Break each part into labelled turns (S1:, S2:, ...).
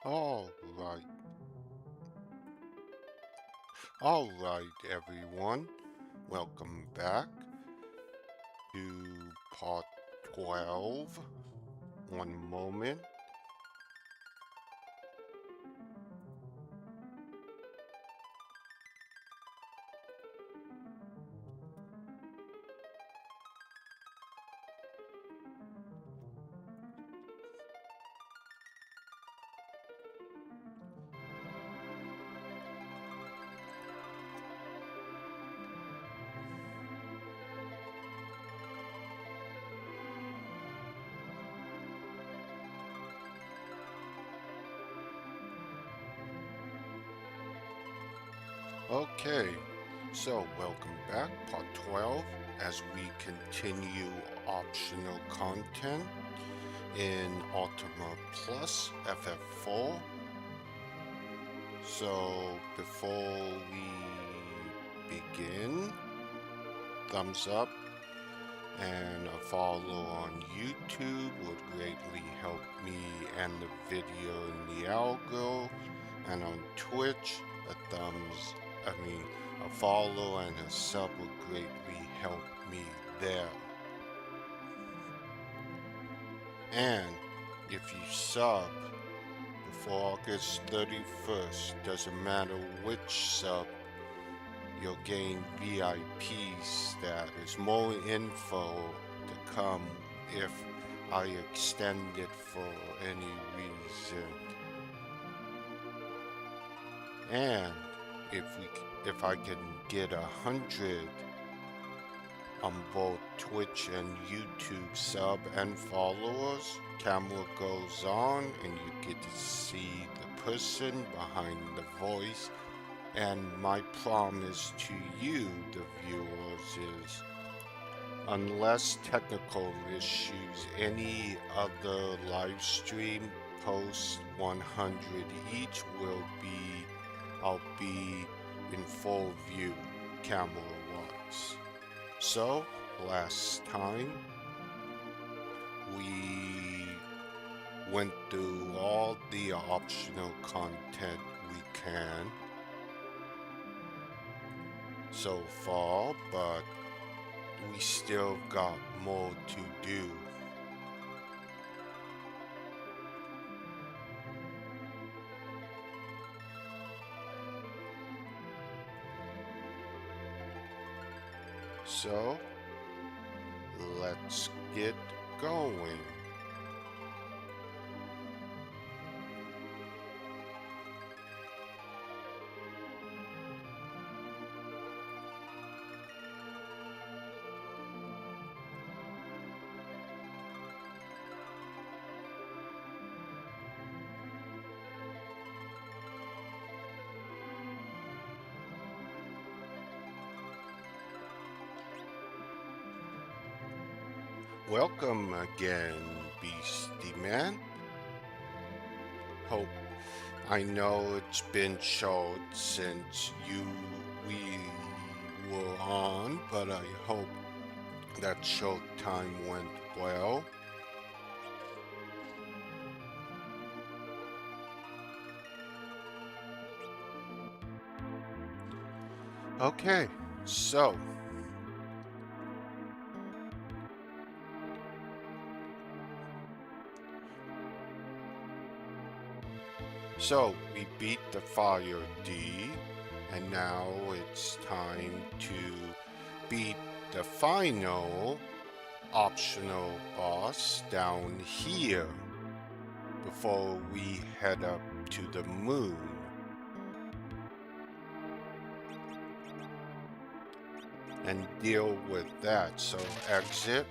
S1: All right, all right, everyone. Welcome back to part 12. One moment. Okay, so welcome back, part 12, as we continue optional content in Ultima Plus FF4. So before we begin, thumbs up and a follow on YouTube would greatly help me and the video in the algo, and on Twitch a follow and a sub would greatly help me there. And if you sub before August 31st, doesn't matter which sub, you'll gain VIP status. More info to come if I extend it for any reason. And if I can get 100 on both Twitch and YouTube sub and followers, camera goes on and you get to see the person behind the voice. And my promise to you, the viewers, is unless technical issues, any other live stream posts 100 each I'll be in full view camera-wise. So, last time we went through all the optional content we can so far, but we still got more to do. So, let's get going. Welcome again, Beastie Man. Hope I know it's been short since we were on, but I hope that short time went well. Okay, so we beat the Fire D, and now it's time to beat the final optional boss down here before we head up to the moon. And deal with that. So exit.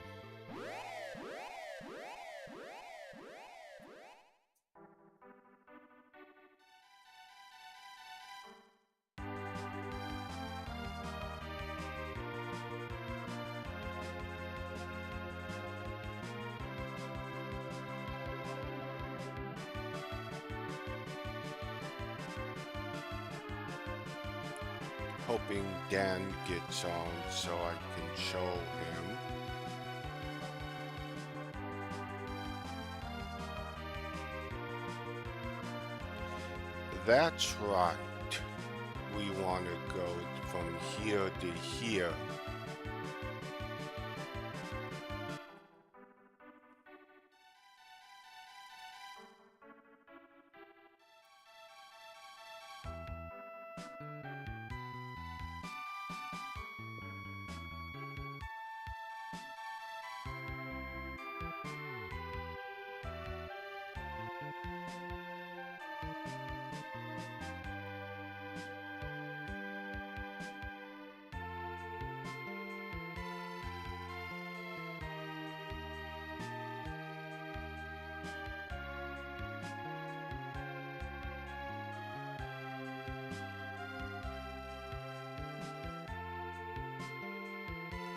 S1: Hoping Dan gets on so I can show him. That's right. We want to go from here to here.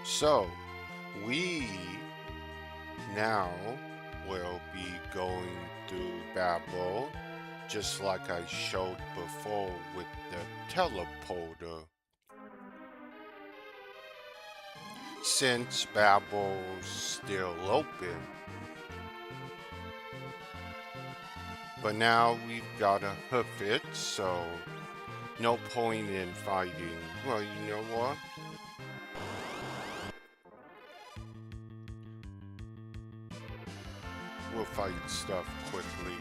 S1: So, we now will be going through Babel, just like I showed before with the teleporter. Since Babel's still open. But now we've got to hoof it, so no point in fighting. Well, you know what? We'll fight stuff quickly.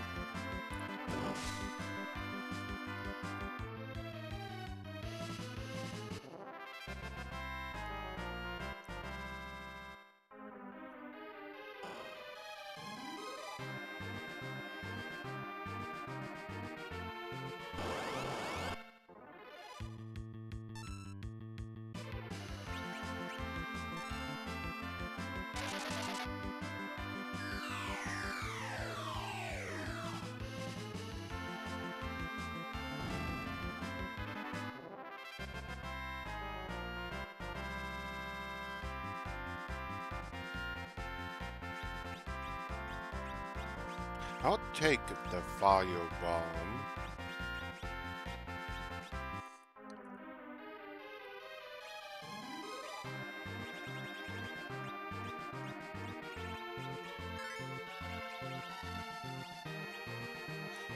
S1: I'll take the firebomb.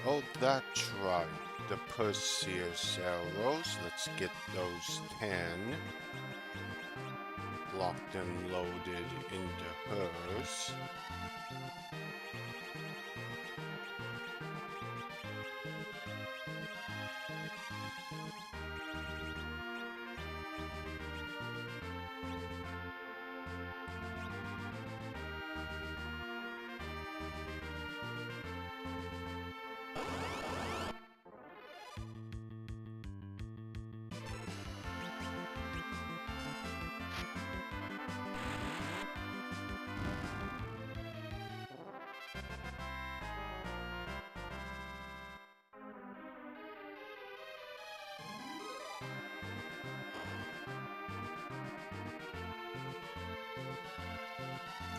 S1: Oh, that's right. The Perseus arrows. Let's get those 10. Locked and loaded into hers.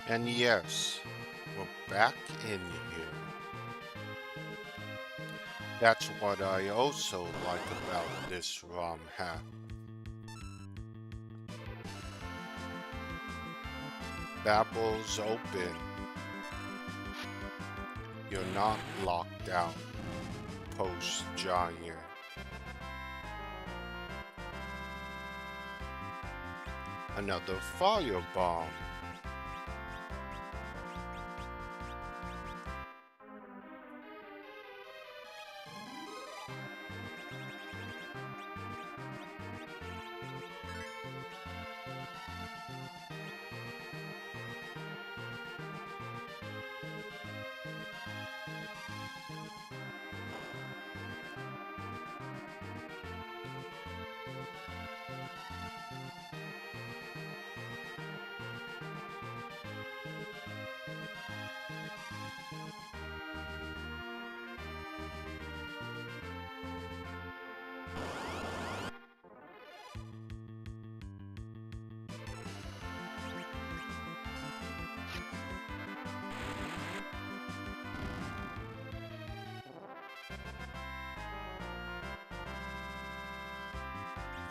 S1: And yes, we're back in here. That's what I also like about this ROM hack. Babel's open. You're not locked out, post-giant. Another firebomb.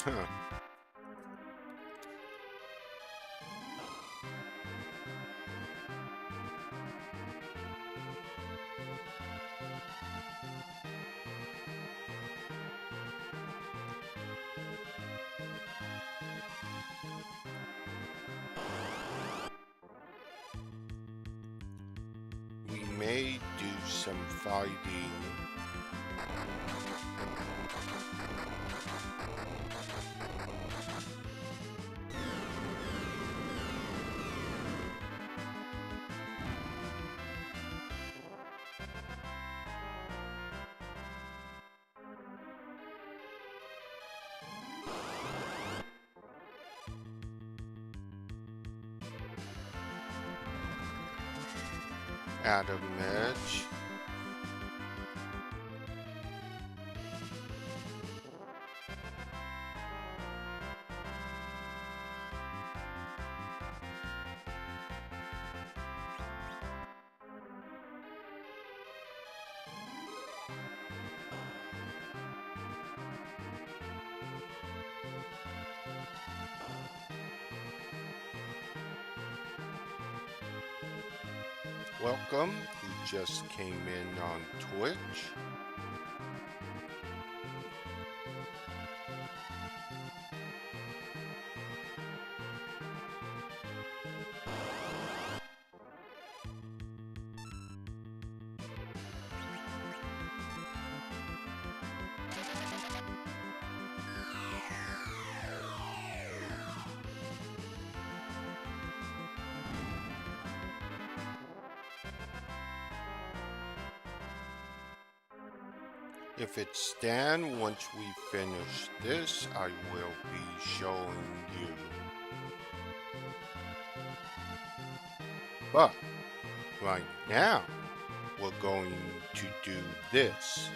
S1: Huh. may do some fighting. Add a match. Welcome, who just came in on Twitch. If it's done, once we finish this, I will be showing you. But right now, we're going to do this.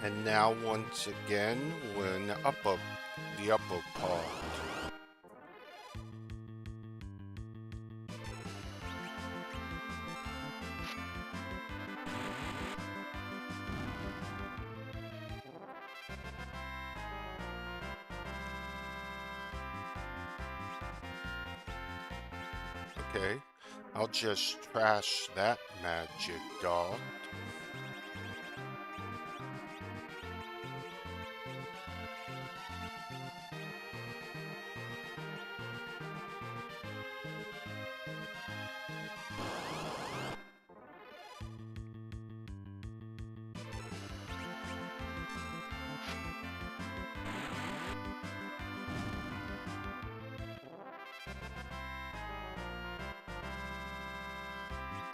S1: And now once again, we're in the upper part. Okay, I'll just trash that magic dog.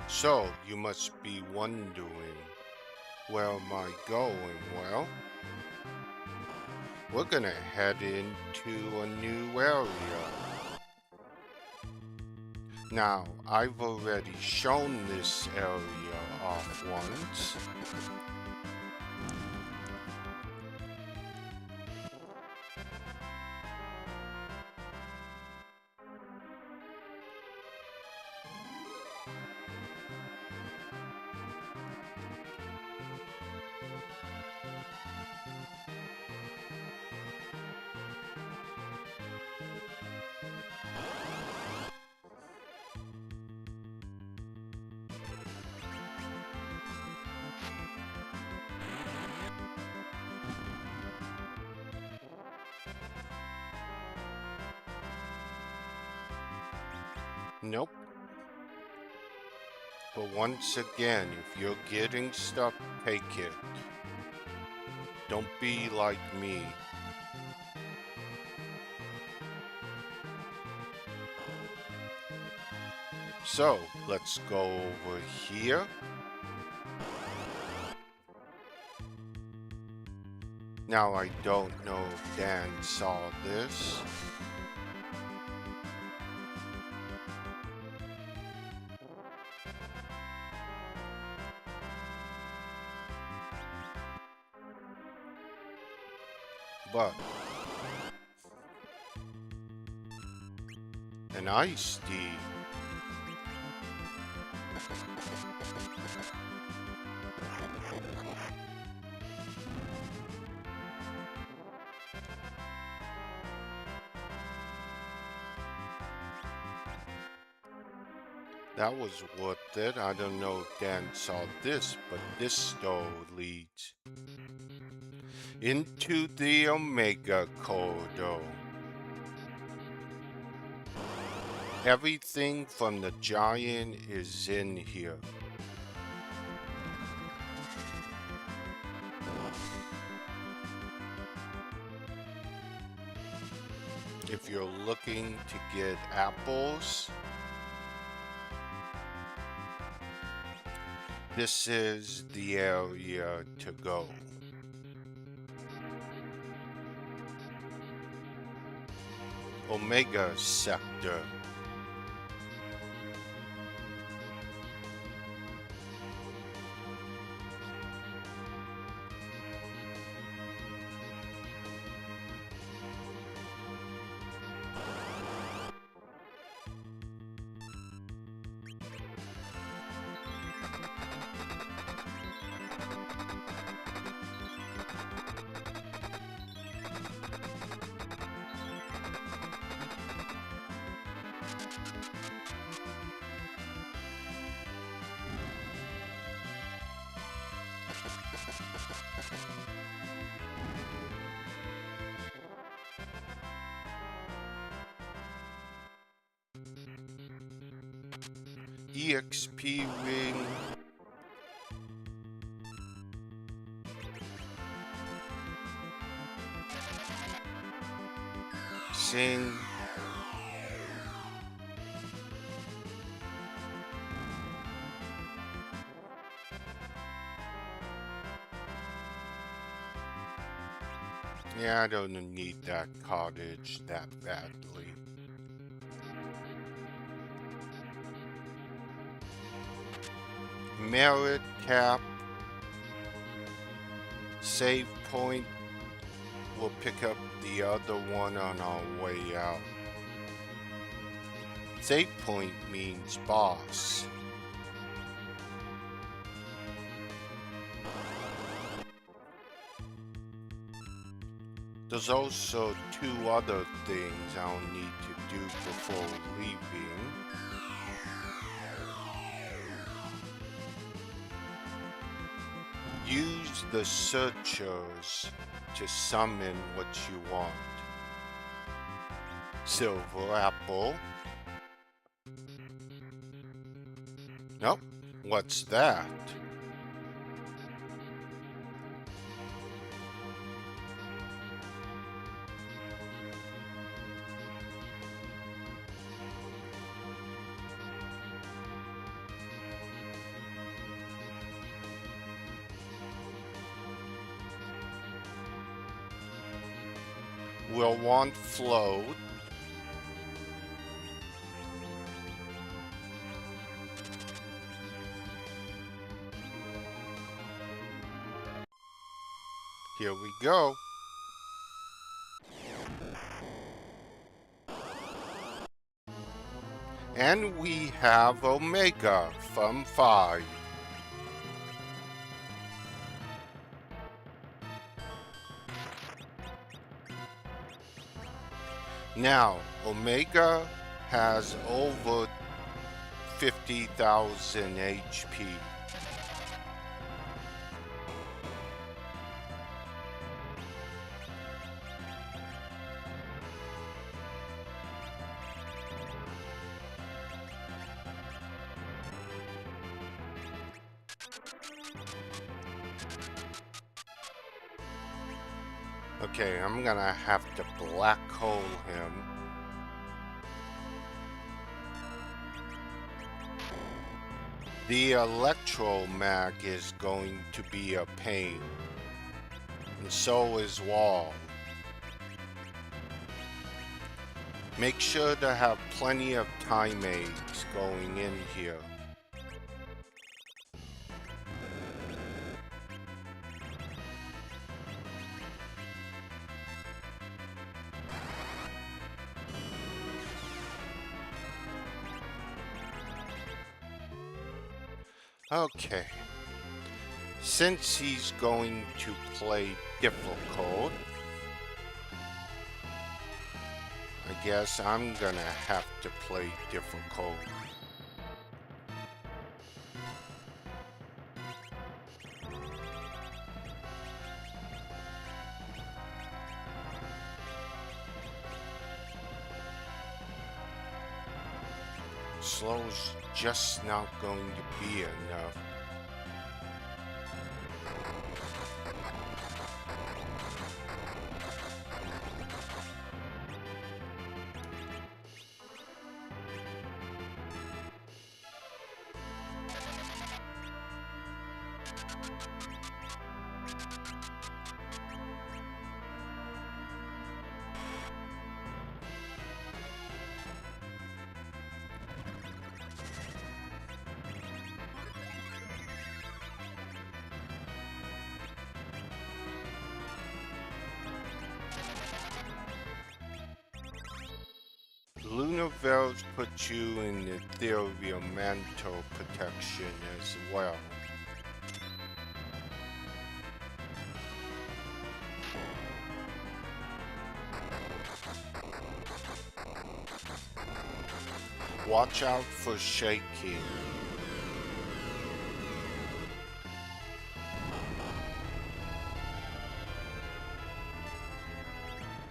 S1: So, you must be wondering, where am I going? Well, we're gonna head into a new area. Now, I've already shown this area off once. Nope. But once again, if you're getting stuck, take it. Don't be like me. So, let's go over here. Now, I don't know if Dan saw this. But an iced tea. That was worth it. I don't know if Dan saw this, but this door leads. into the Omega Corridor. Everything from the giant is in here. If you're looking to get apples, this is the area to go. Omega Sector. EXP ring. Sing. Yeah, I don't need that cottage that badly. Merit cap. Save point. We'll pick up the other one on our way out. Save point means boss. There's also two other things I'll need to do before leaving. Use the searchers to summon what you want. Silver apple. Nope. What's that? We'll want float. Here we go. And we have Omega from 5. Now, Omega has over 50,000 HP. Okay, I'm gonna have to black hole him. The electromag is going to be a pain, and so is Wall. Make sure to have plenty of time aids going in here. Okay, since he's going to play difficult, I guess I'm gonna have to play difficult. slow's just not going to be enough. Lunar Veils put you in ethereal mantle protection as well. Watch out for shaking.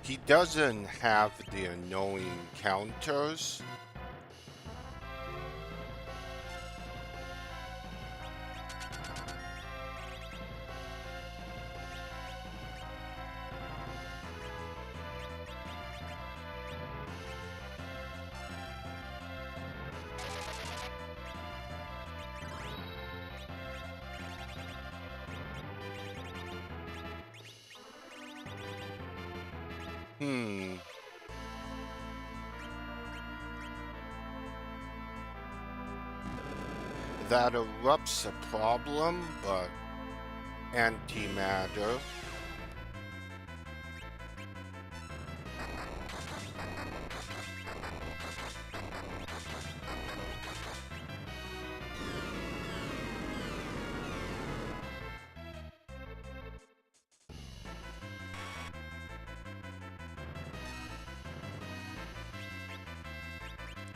S1: He doesn't have the annoying counters. That erupts a problem, but antimatter.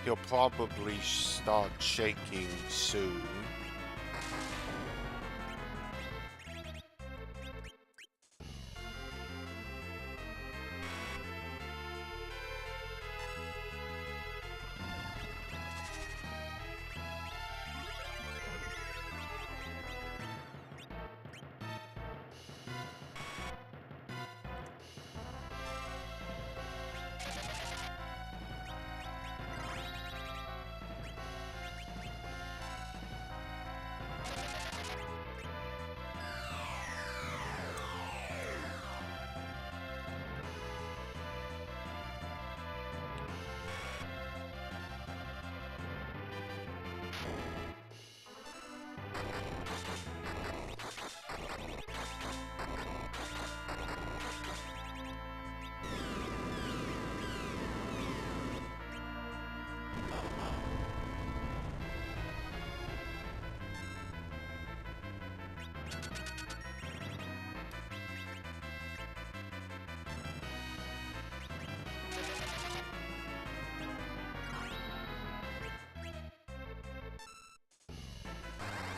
S1: He'll probably start shaking soon.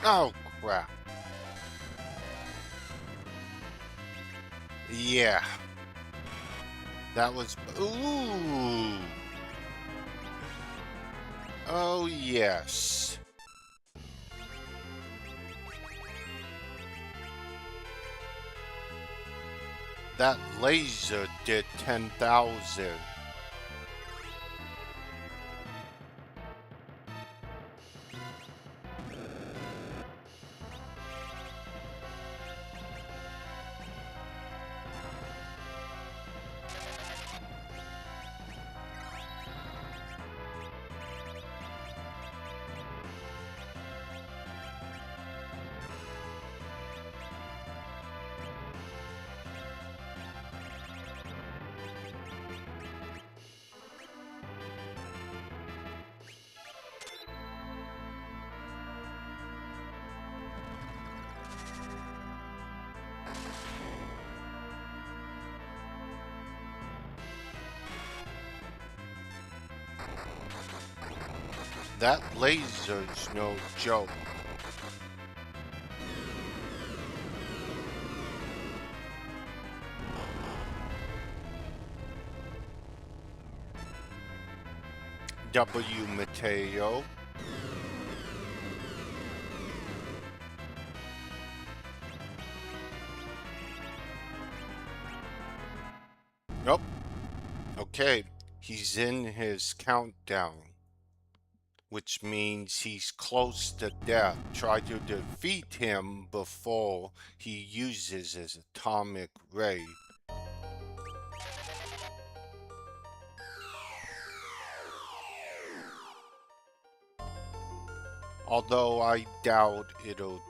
S1: Oh, crap. Yeah. That was... Ooh. Oh, yes. That laser did 10,000. That laser's no joke. W. Mateo. Nope. Okay. He's in his countdown, which means he's close to death. Try to defeat him before he uses his atomic ray. Although I doubt it'll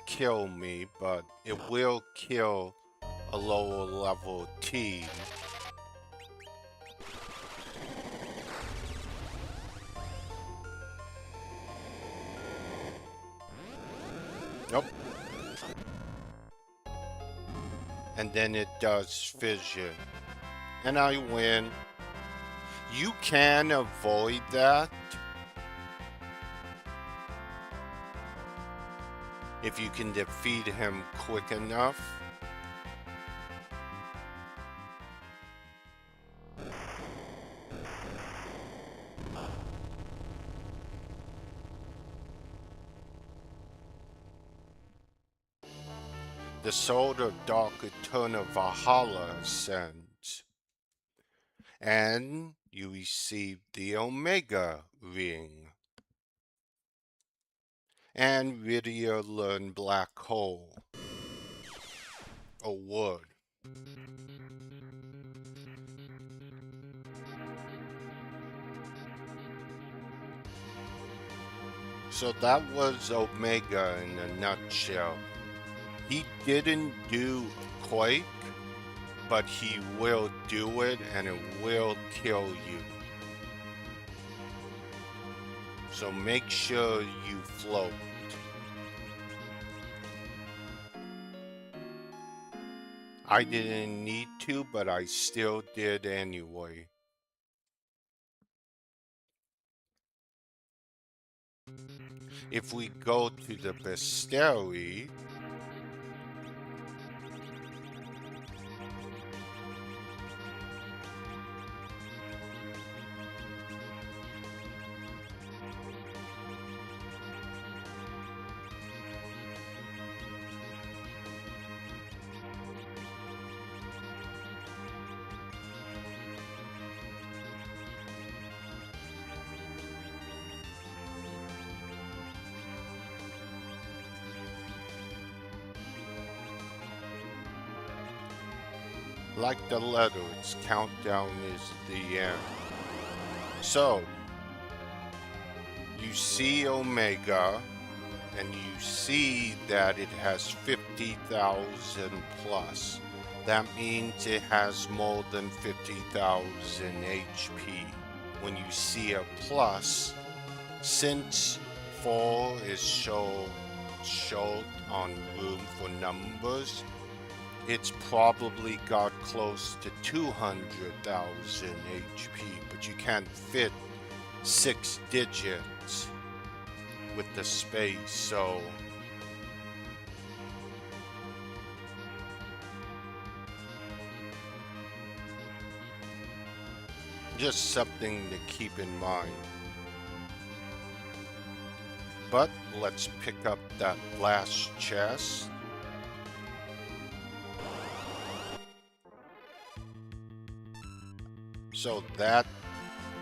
S1: kill me, but it will kill a lower level team. Nope. And then it does fission. And I win. You can avoid that if you can defeat him quick enough. The Sword of Dark Eterna Valhalla ascends, and you receive the Omega Ring. And Rydia learn Black Hole. A wood. So that was Omega in a nutshell. He didn't do Quake, but he will do it and it will kill you. So make sure you float. I didn't need to, but I still did anyway. If we go to the Basteri, like the letter, its countdown is the end. So, you see Omega, and you see that it has 50,000 plus. That means it has more than 50,000 HP. When you see a plus, since 4 is showed on room for numbers, it's probably got close to 200,000 HP, but you can't fit 6 digits with the space, so just something to keep in mind. But let's pick up that last chest. So that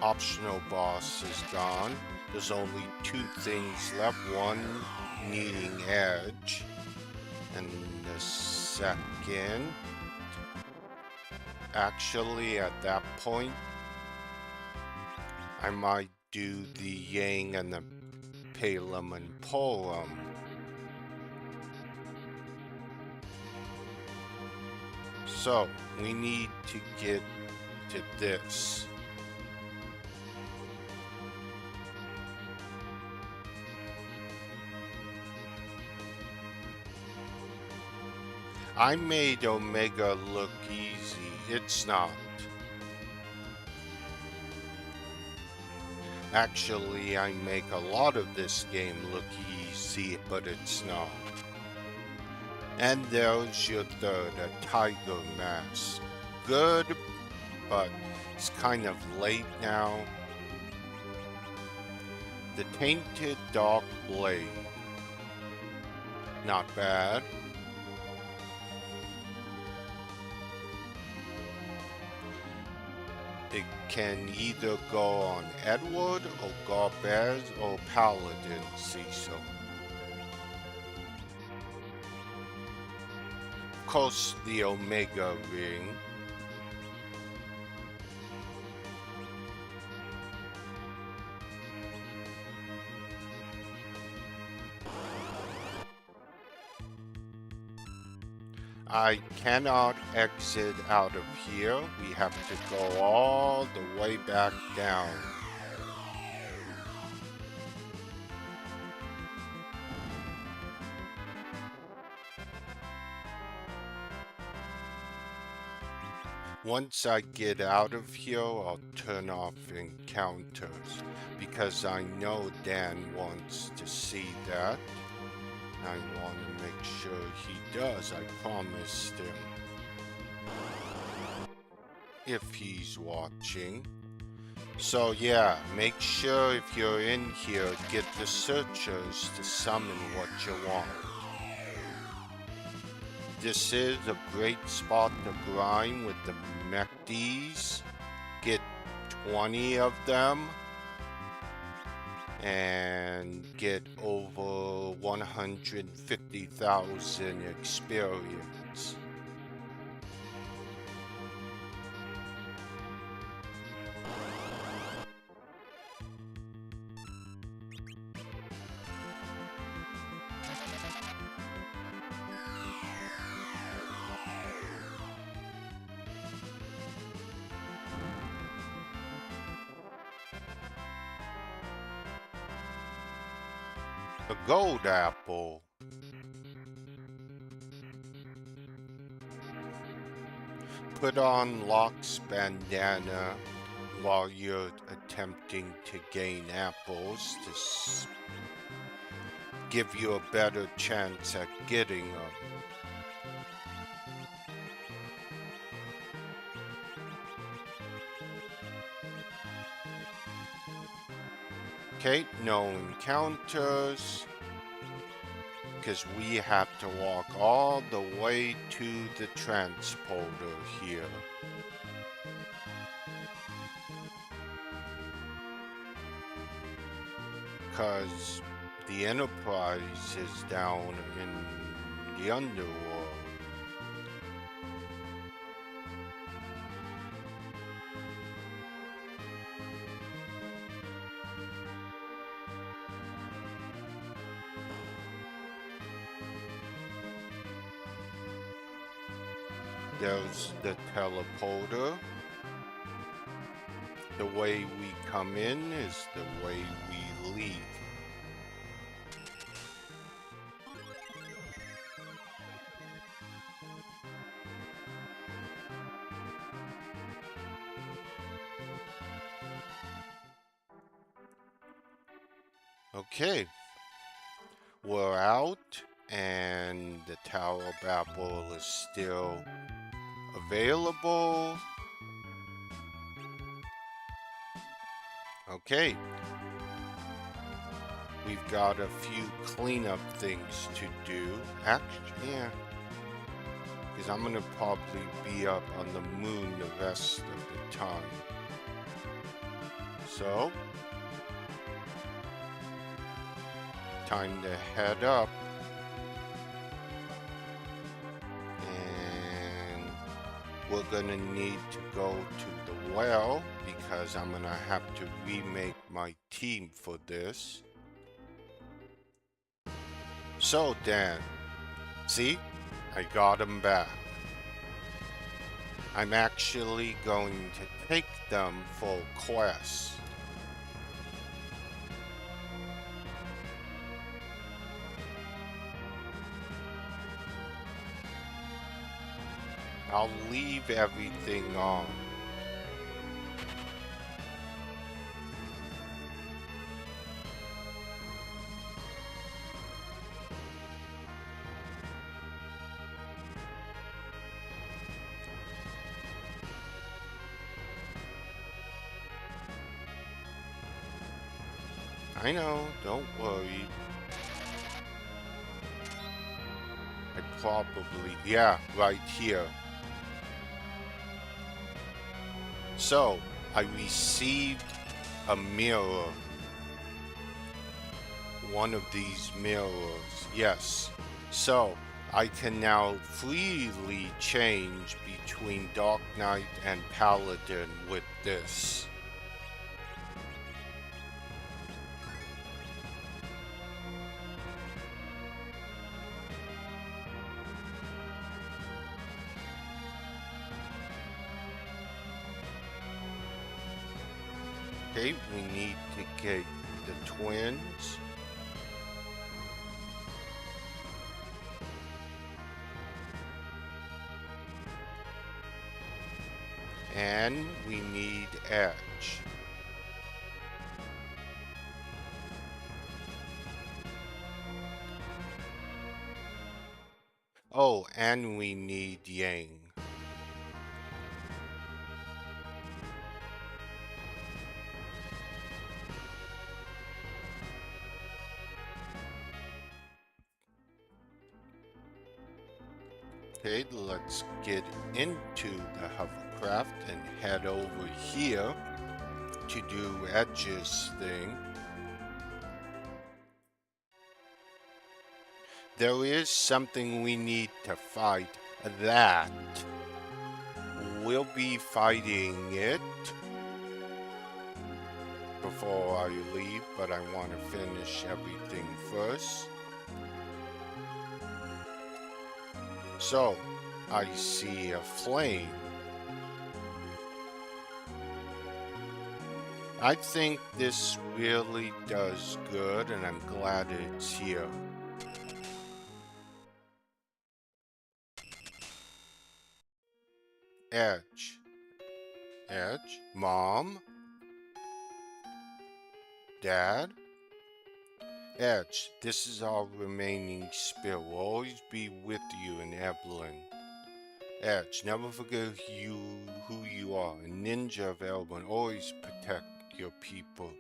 S1: optional boss is gone. There's only 2 things left. One needing edge, and the second, actually at that point, I might do the Yang and the Palem and Polem. So we need to get to this. I made Omega look easy. It's not. Actually, I make a lot of this game look easy, but it's not. And there's your third, a tiger mask. Good, but it's kind of late now. The Tainted Dark Blade. Not bad. It can either go on Edward or Garbez or Paladin, Cecil. Of course, the Omega ring. I cannot exit out of here. We have to go all the way back down. Once I get out of here, I'll turn off encounters because I know Dan wants to see that. I want to make sure he does. I promised him. If he's watching. So yeah, make sure if you're in here, get the searchers to summon what you want. This is a great spot to grind with the Mechties. Get 20 of them. And get over 150,000 experience. A gold apple. Put on Locke's bandana while you're attempting to gain apples to give you a better chance at getting them. Okay, no encounters, because we have to walk all the way to the transporter here. Because the Enterprise is down in the underworld. There's the teleporter. The way we come in is the way we leave. Okay, we're out, and the Tower of Babel is still available. Okay, we've got a few cleanup things to do. Actually, yeah, because I'm gonna probably be up on the moon the rest of the time. So, time to head up. And we're gonna need to go to the well because I'm gonna have to remake my team for this. So Dan, see, I got him back. I'm actually going to take them for quests. I'll leave everything on. I know, don't worry. I probably, yeah, right here. So, I received a mirror. One of these mirrors, yes. So, I can now freely change between Dark Knight and Paladin with this. Okay, we need to get the twins. And we need Edge. Oh, and we need Yang. Okay, let's get into the hovercraft and head over here to do Edge's thing. There is something we need to fight. That we'll be fighting it before I leave, but I want to finish everything first. So, I see a flame. I think this really does good, and I'm glad it's here. Edge. Edge? Mom? Dad? Edge, this is our remaining spirit. Will always be with you in Evelyn. Edge, never forget who you are. A ninja of Evelyn. Always protect your people.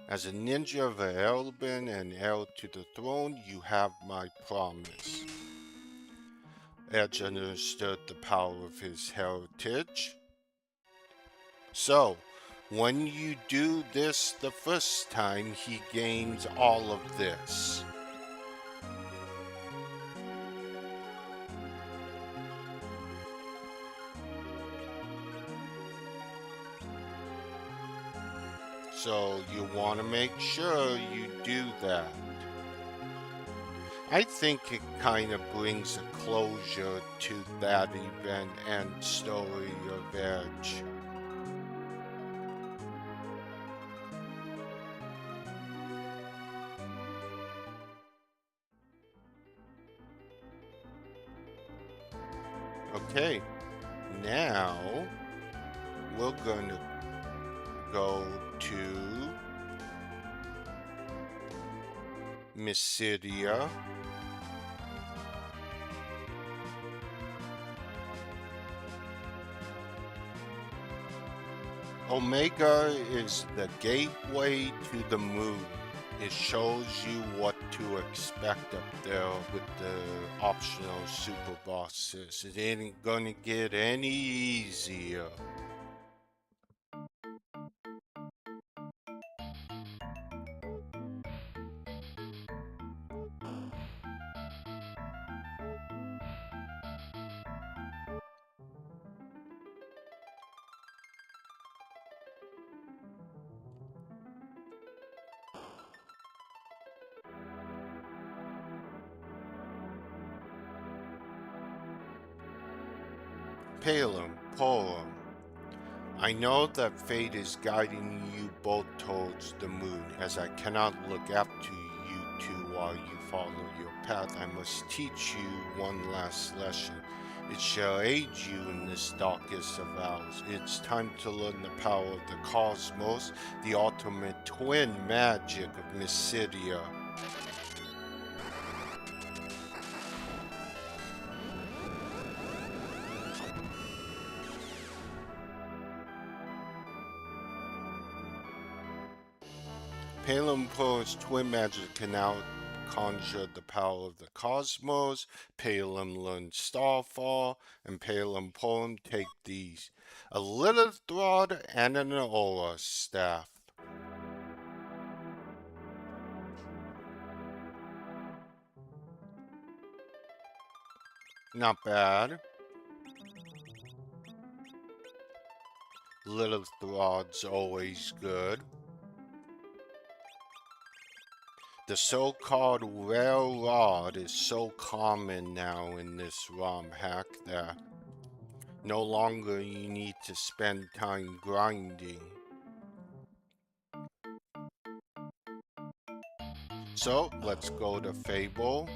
S1: As a ninja of Evelyn and heir to the throne, you have my promise. Edge understood the power of his heritage. So, when you do this the first time, he gains all of this. So you want to make sure you do that. I think it kind of brings a closure to that event and story of Edge. Okay, now we're going to go to Mysidia. Omega is the gateway to the moon. It shows you what to expect up there with the optional super bosses. It ain't gonna get any easier. Palem, Poem. I know that fate is guiding you both towards the moon. As I cannot look after you two while you follow your path, I must teach you one last lesson. It shall aid you in this darkest of hours. It's time to learn the power of the cosmos, the ultimate twin magic of Mysidia. Palem Poe's twin magic can now conjure the power of the cosmos. Palem learns Starfall, and Palem Poem take these: a Lilith Rod and an Aura Staff. Not bad. Lilith Rod's always good. The so-called rare rod is so common now in this ROM hack that no longer you need to spend time grinding. So let's go to Fable.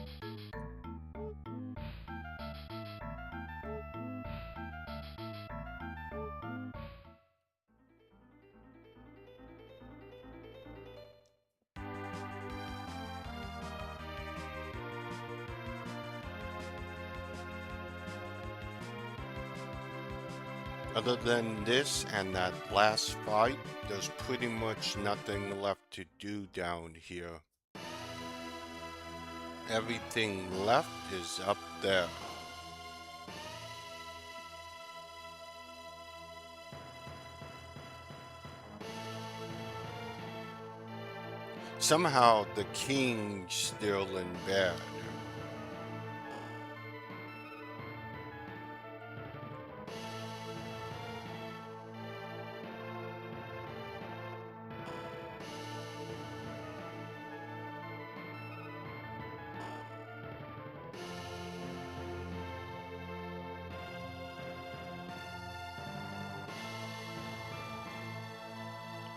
S1: Other than this and that last fight, there's pretty much nothing left to do down here. Everything left is up there. Somehow the king's still in bed.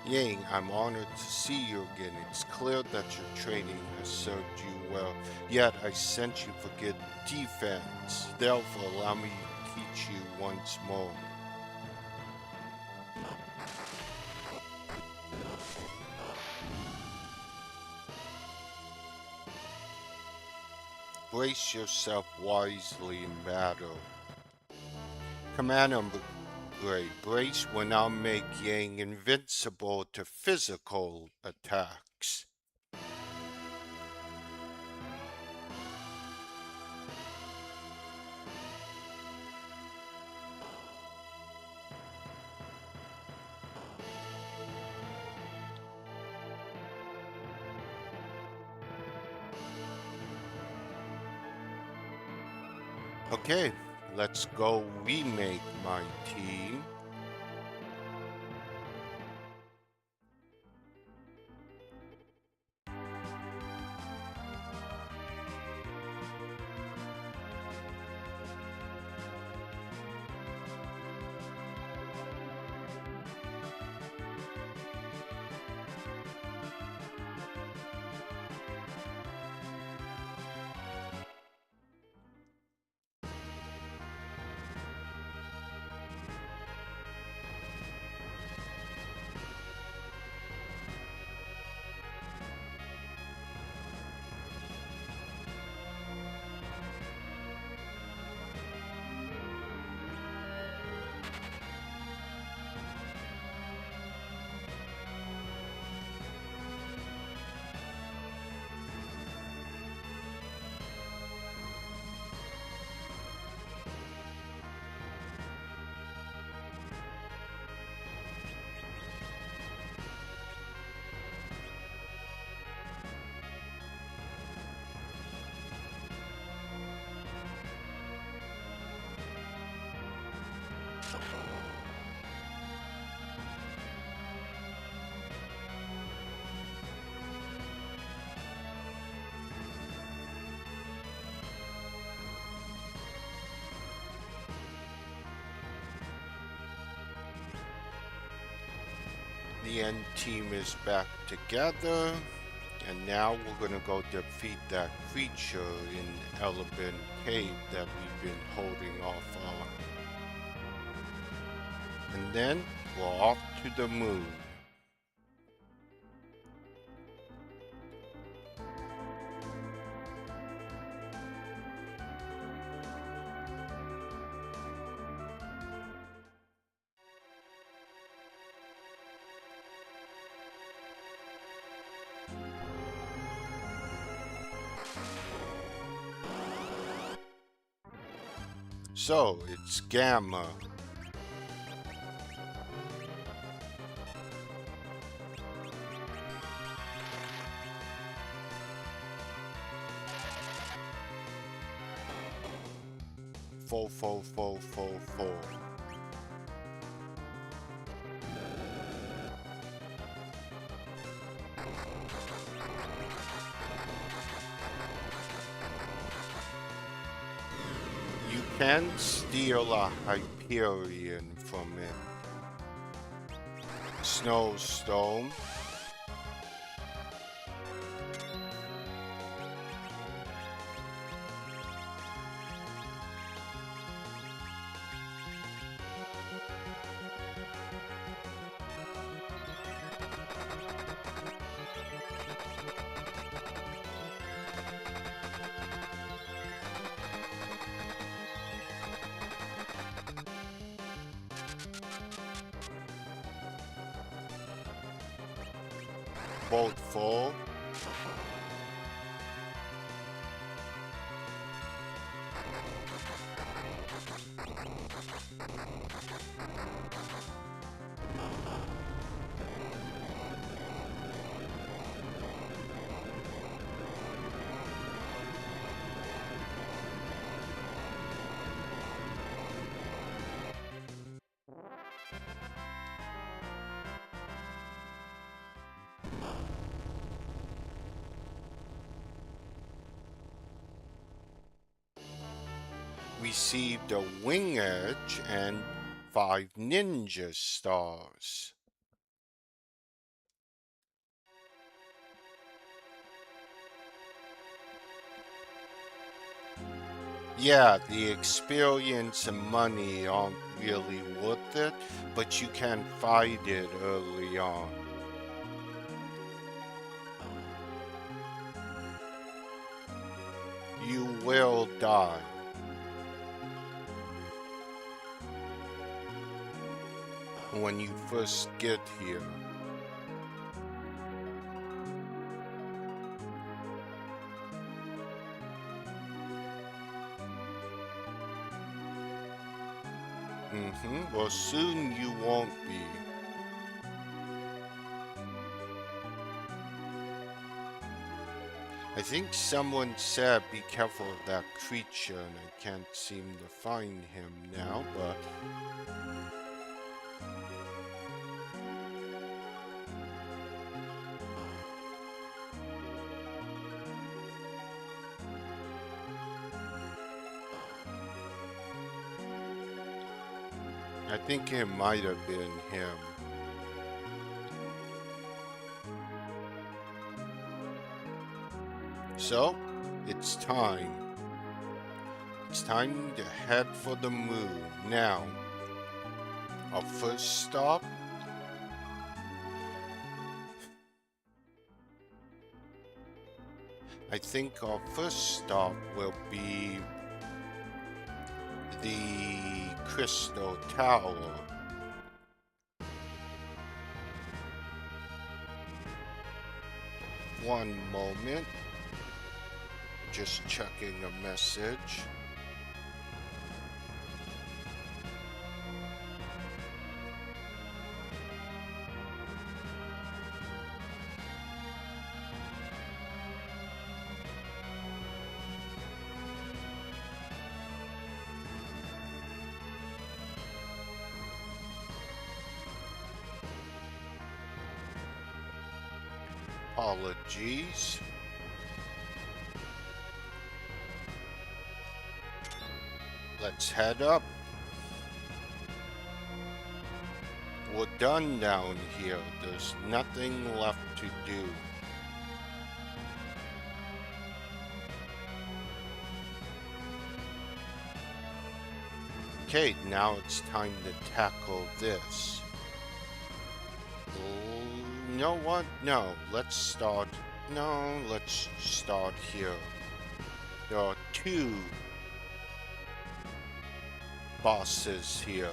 S1: Yang, I'm honored to see you again. It's clear that your training has served you well. Yet I sent you for good defense. Therefore, allow me to teach you once more. Brace yourself wisely in battle. Commander Great Brace will now make Yang invincible to physical attacks. Okay, let's go remake my team. The end team is back together, and now we're gonna go defeat that creature in Elebin Cave that we've been holding off on. And then we're off to the moon. So, it's Gamma. Four, four, four, four, four. You can steal a Hyperion from it. Snowstorm. Bolt fall. Received a wing edge and 5 ninja stars. Yeah, the experience and money aren't really worth it, but you can fight it early on. You will die. When you first get here. Well, soon you won't be. I think someone said be careful of that creature, and I can't seem to find him now, but... I think it might have been him. So, it's time. It's time to head for the moon. Now, our first stop. I think our first stop will be the Crystal Tower. One moment. Just checking a message. Apologies. Let's head up. We're done down here. There's nothing left to do. Okay, now it's time to tackle this. You know what? No, let's start. No, let's start here. There are 2 bosses here.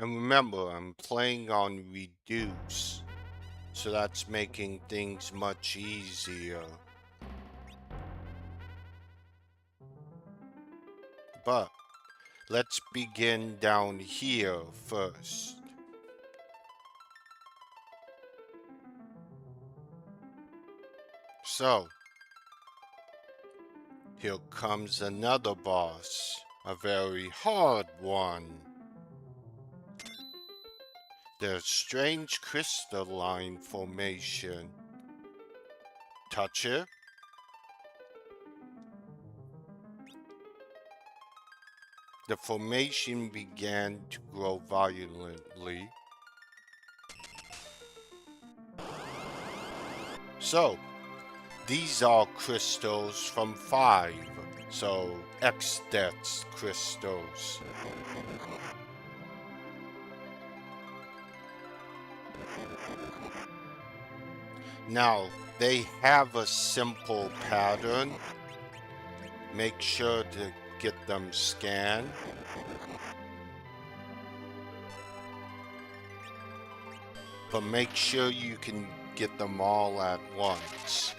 S1: And remember, I'm playing on reduce, so that's making things much easier. But let's begin down here first. So, here comes another boss, a very hard one. There's strange crystalline formation. Touch it. The formation began to grow violently. So, these are crystals from 5, so X-Death's crystals. Now, they have a simple pattern. Make sure to get them scanned. But make sure you can get them all at once.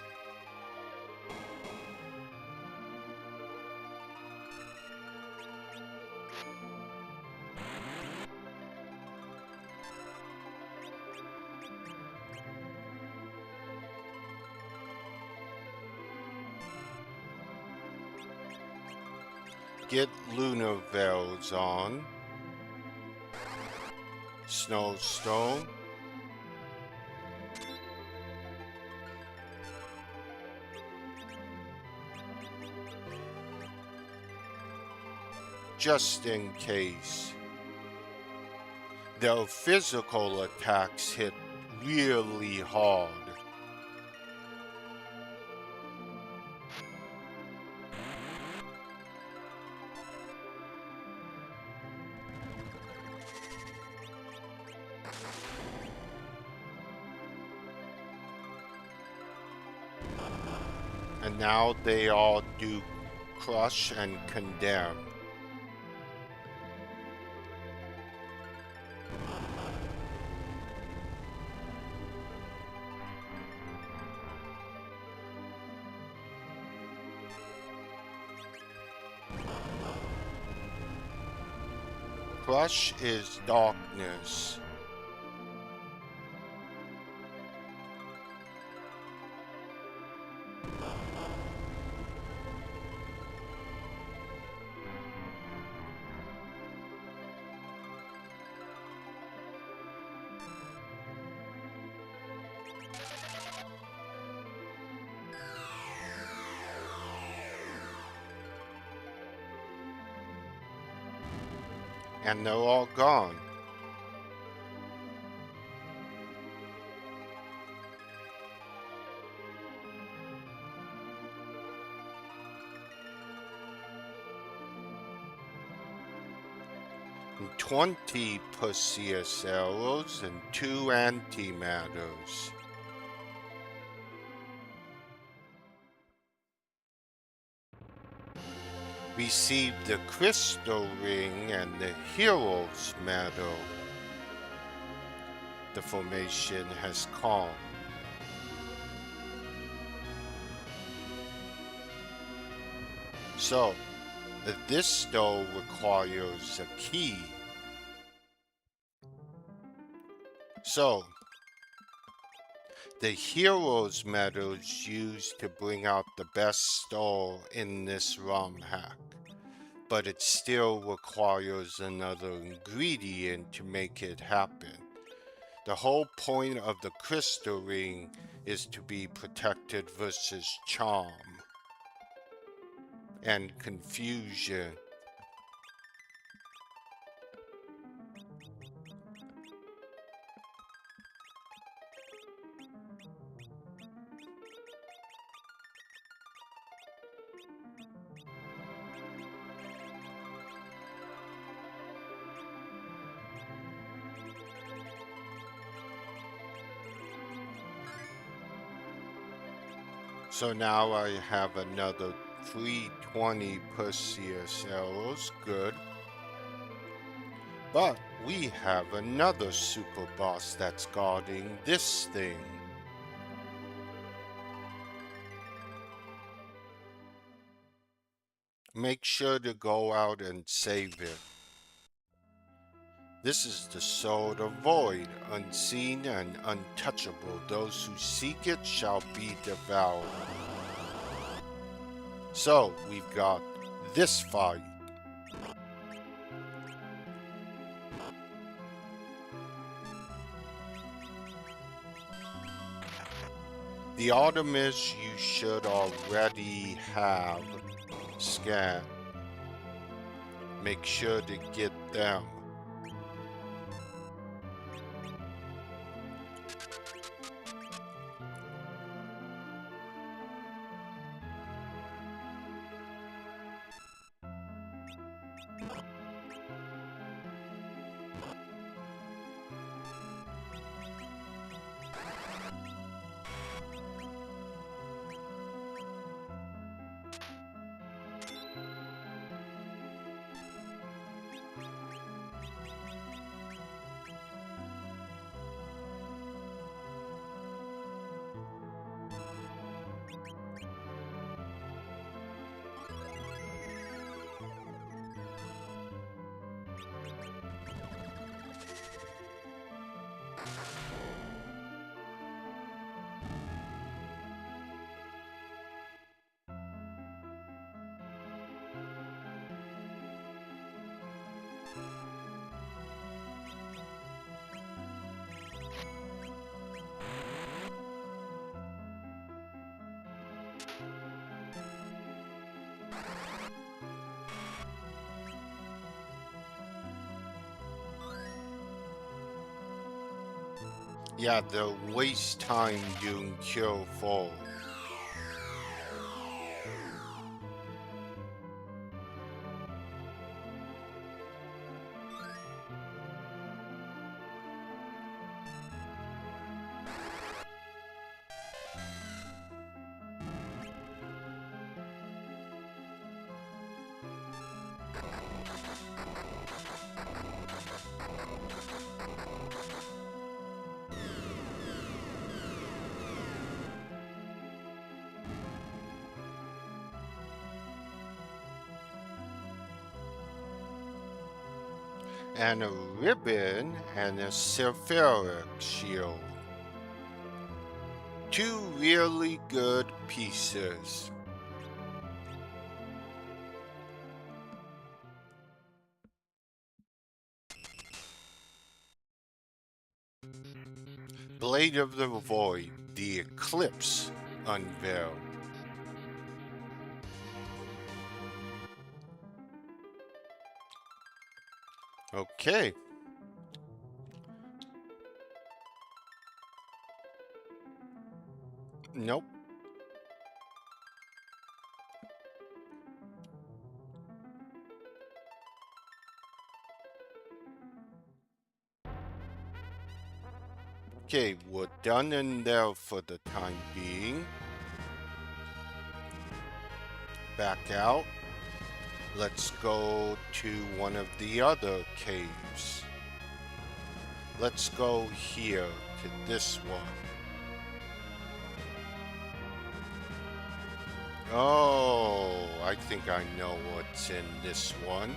S1: Get lunar veils on. Snowstone. Just in case. Their physical attacks hit really hard. And now they all do crush and condemn. Crush is darkness. And they're all gone. And 20 Perseus arrows and 2 antimatters. Received the crystal ring and the hero's medal. The formation has calmed. So, this still requires a key. So, the hero's medal is used to bring out the best stole in this romhack, but it still requires another ingredient to make it happen. The whole point of the crystal ring is to be protected versus charm and confusion. So now I have another 320 Perseus arrows, good. But we have another super boss that's guarding this thing. Make sure to go out and save it. This is the sword of void, unseen and untouchable. Those who seek it shall be devoured. So, we've got this fight. The Artemis you should already have scanned. Make sure to get them. Yeah, they'll waste time doing kill foe. And a ribbon and a sulfuric shield. Two really good pieces. Blade of the Void, the Eclipse unveiled. Okay. Nope. Okay, we're done in there for the time being. Back out. Let's go to one of the other caves. Let's go here to this one. Oh, I think I know what's in this one.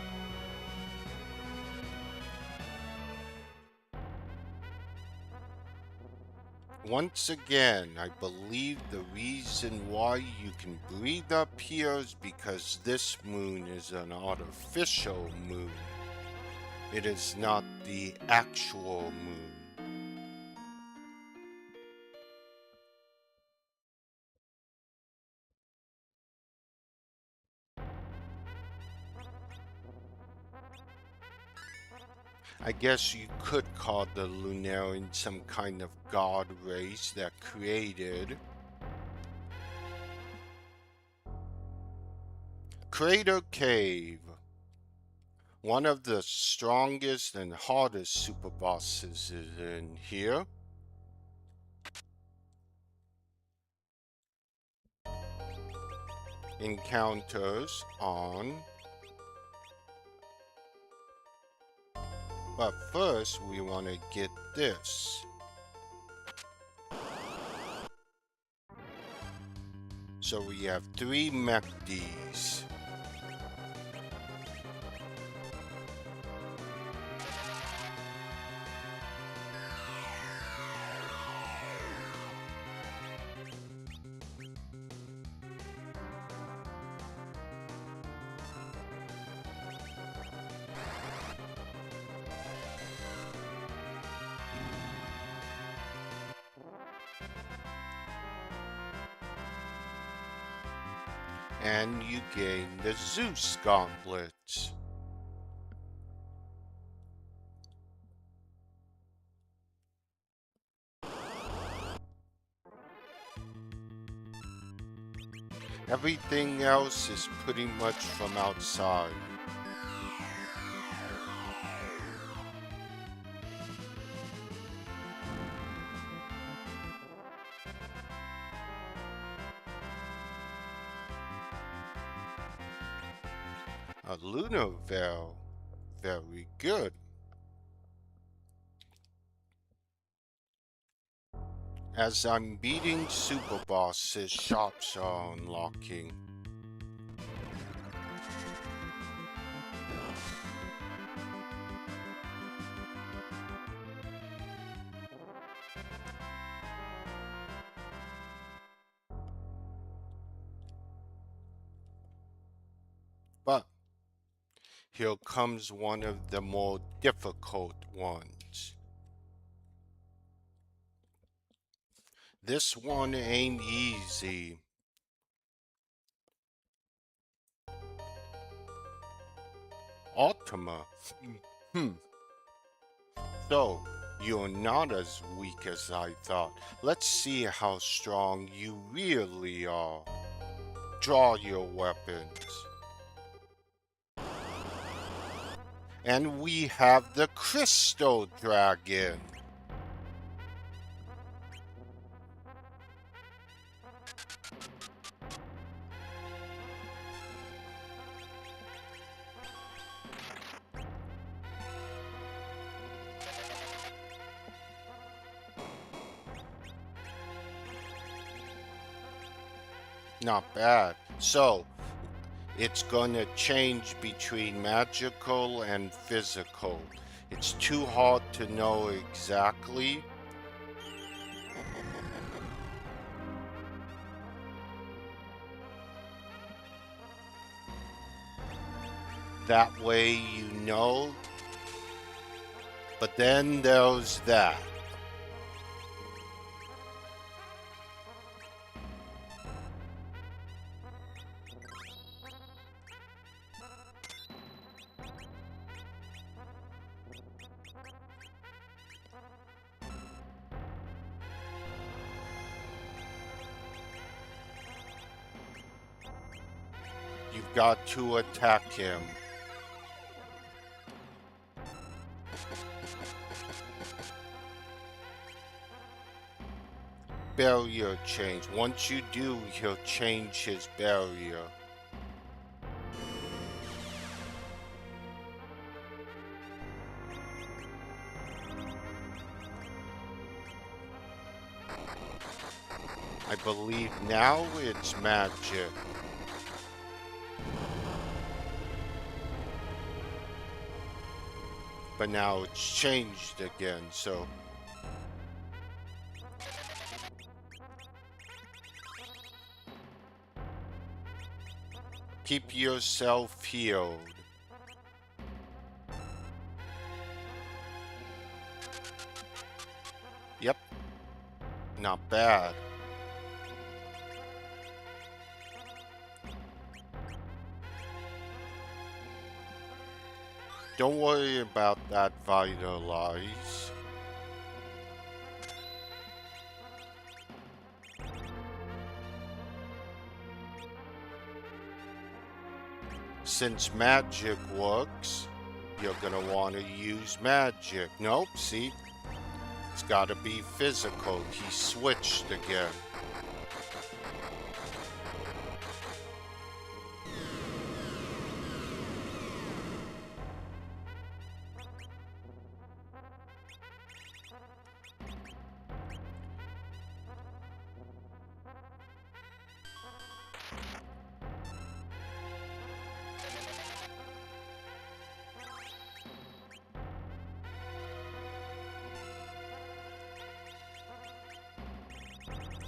S1: Once again, I believe the reason why you can breathe up here is because this moon is an artificial moon. It is not the actual moon. I guess you could call the Lunarian some kind of god race that created Crater Cave. One of the strongest and hardest super bosses is in here. Encounters on But first, we want to get this. So we have 3 MacDs. And you gain the Zeus gauntlets. Everything else is pretty much from outside. A lunar veil. Very good. As I'm beating super bosses, shops are unlocking. But here comes one of the more difficult ones. This one ain't easy. Ultima. So, you're not as weak as I thought. Let's see how strong you really are. Draw your weapons. And we have the Crystal Dragon. Not bad. So, it's gonna change between magical and physical. It's too hard to know exactly. That way you know. But then there's that. You've got to attack him. Barrier change. Once you do, he'll change his barrier. I believe now it's magic. But now it's changed again, so... Keep yourself healed. Yep. Not bad. Don't worry about that vitalize. Since magic works, you're gonna want to use magic. Nope, see? It's gotta be physical. He switched again.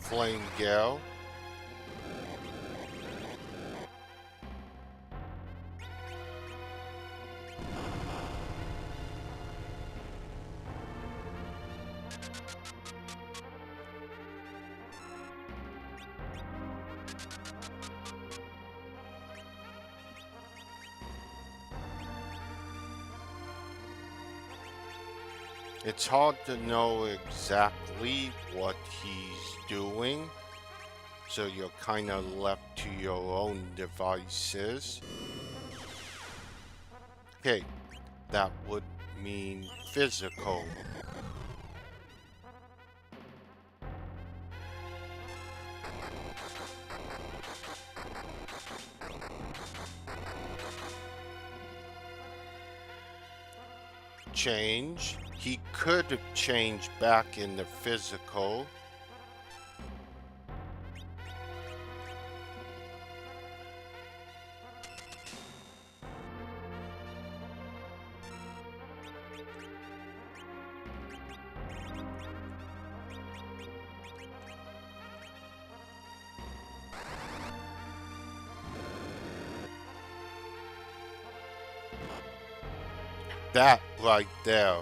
S1: Flame Gale. It's hard to know exactly what he's doing, so you're kind of left to your own devices. Okay, that would mean physical. Change. He could have changed back into physical. That right there.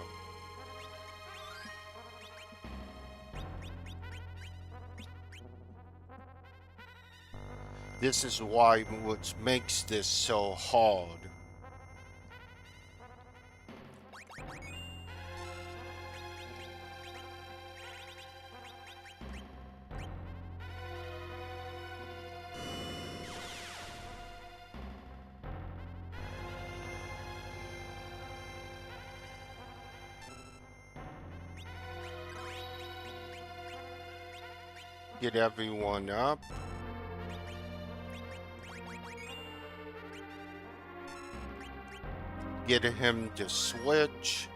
S1: This is why what makes this so hard. Get everyone up. Get him to switch.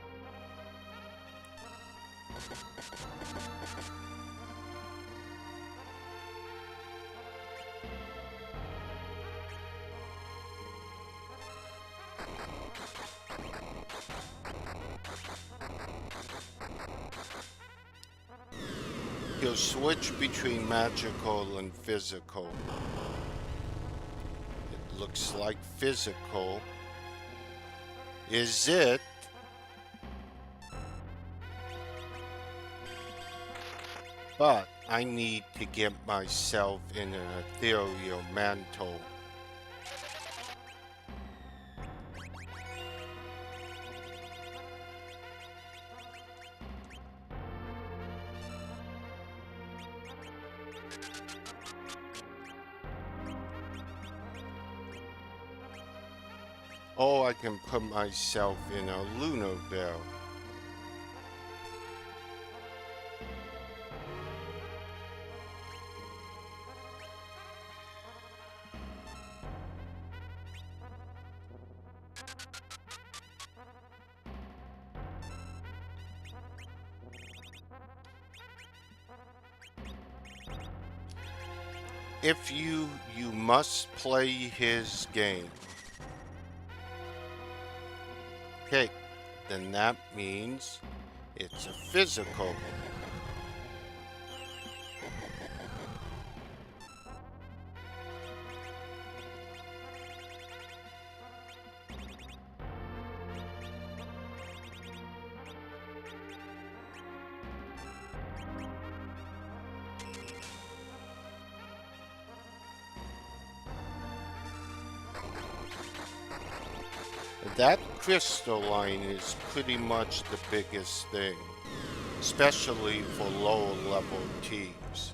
S1: He'll switch between magical and physical. It looks like physical. Is it? But I need to get myself in an ethereal mantle. Oh, I can put myself in a lunar bell. If you must play his game. Okay, then that means it's a physical. That crystalline is pretty much the biggest thing, especially for lower level teams.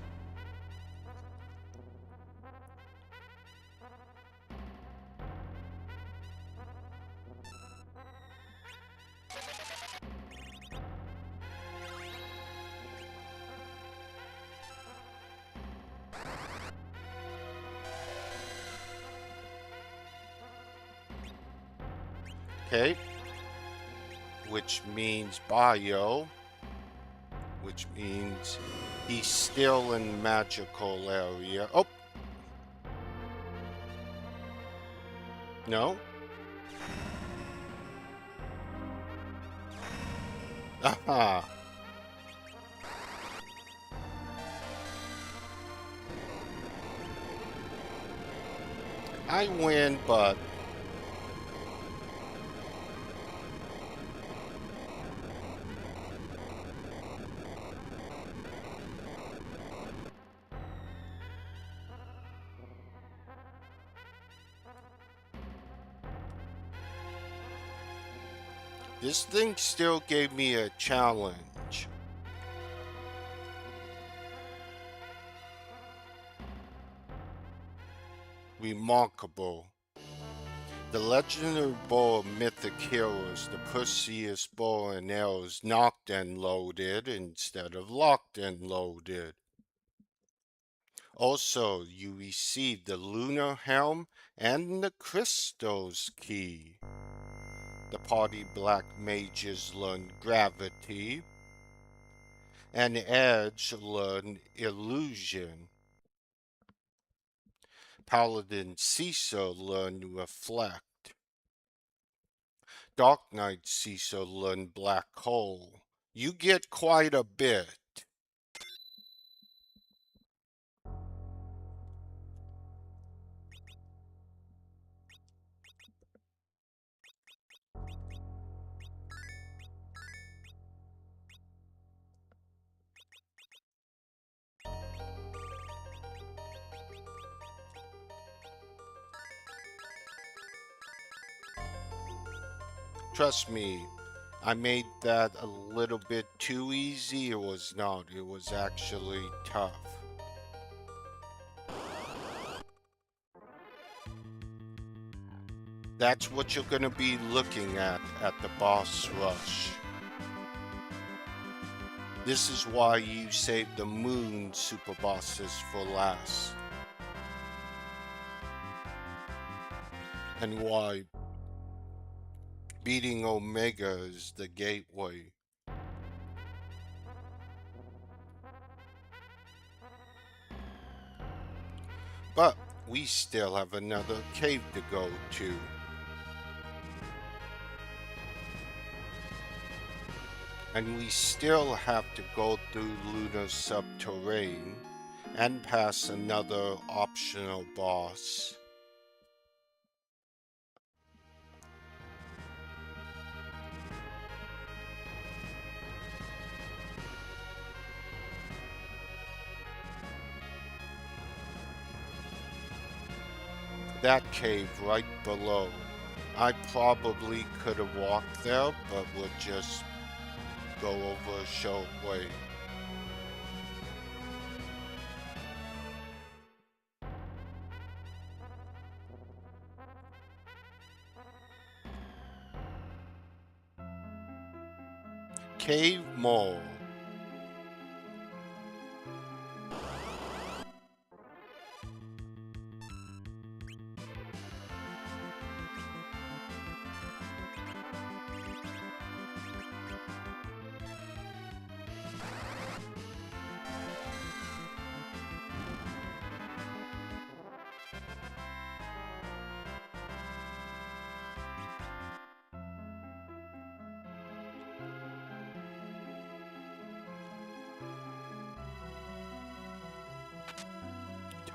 S1: Okay, which means bio, which means he's still in magical area. Oh, no. Aha. I win, but this thing still gave me a challenge. Remarkable. The legendary bow of mythic heroes, the Perseus bow and arrows, knocked and loaded instead of locked and loaded. Also, you received the lunar helm and the crystal's key. The party black mages learned gravity, and Edge learned illusion. Paladin Ciso learned reflect. Dark Knight Ciso learned black hole. You get quite a bit. Trust me, I made that a little bit too easy. It was not. It was actually tough. That's what you're going to be looking at the boss rush. This is why you save the moon super bosses for last. And why beating Omega is the gateway. But we still have another cave to go to. And we still have to go through lunar subterranean and pass another optional boss. That cave right below. I probably could have walked there, but we'll just go over a short way. Cave Mole.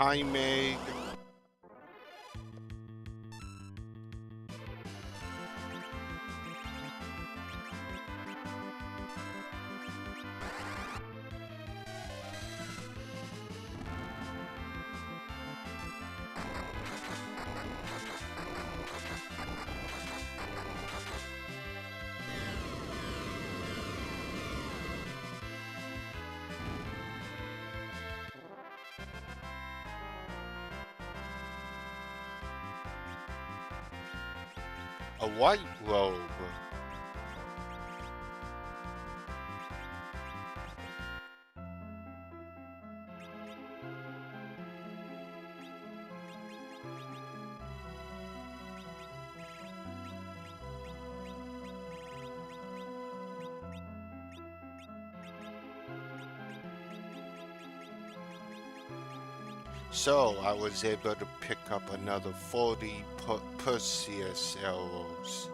S1: Time egg. A white robe. So I was able to pick up another 40 Perseus arrows.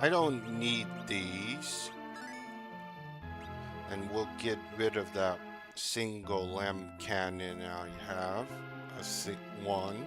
S1: I don't need these. And we'll get rid of that single M cannon I have. One.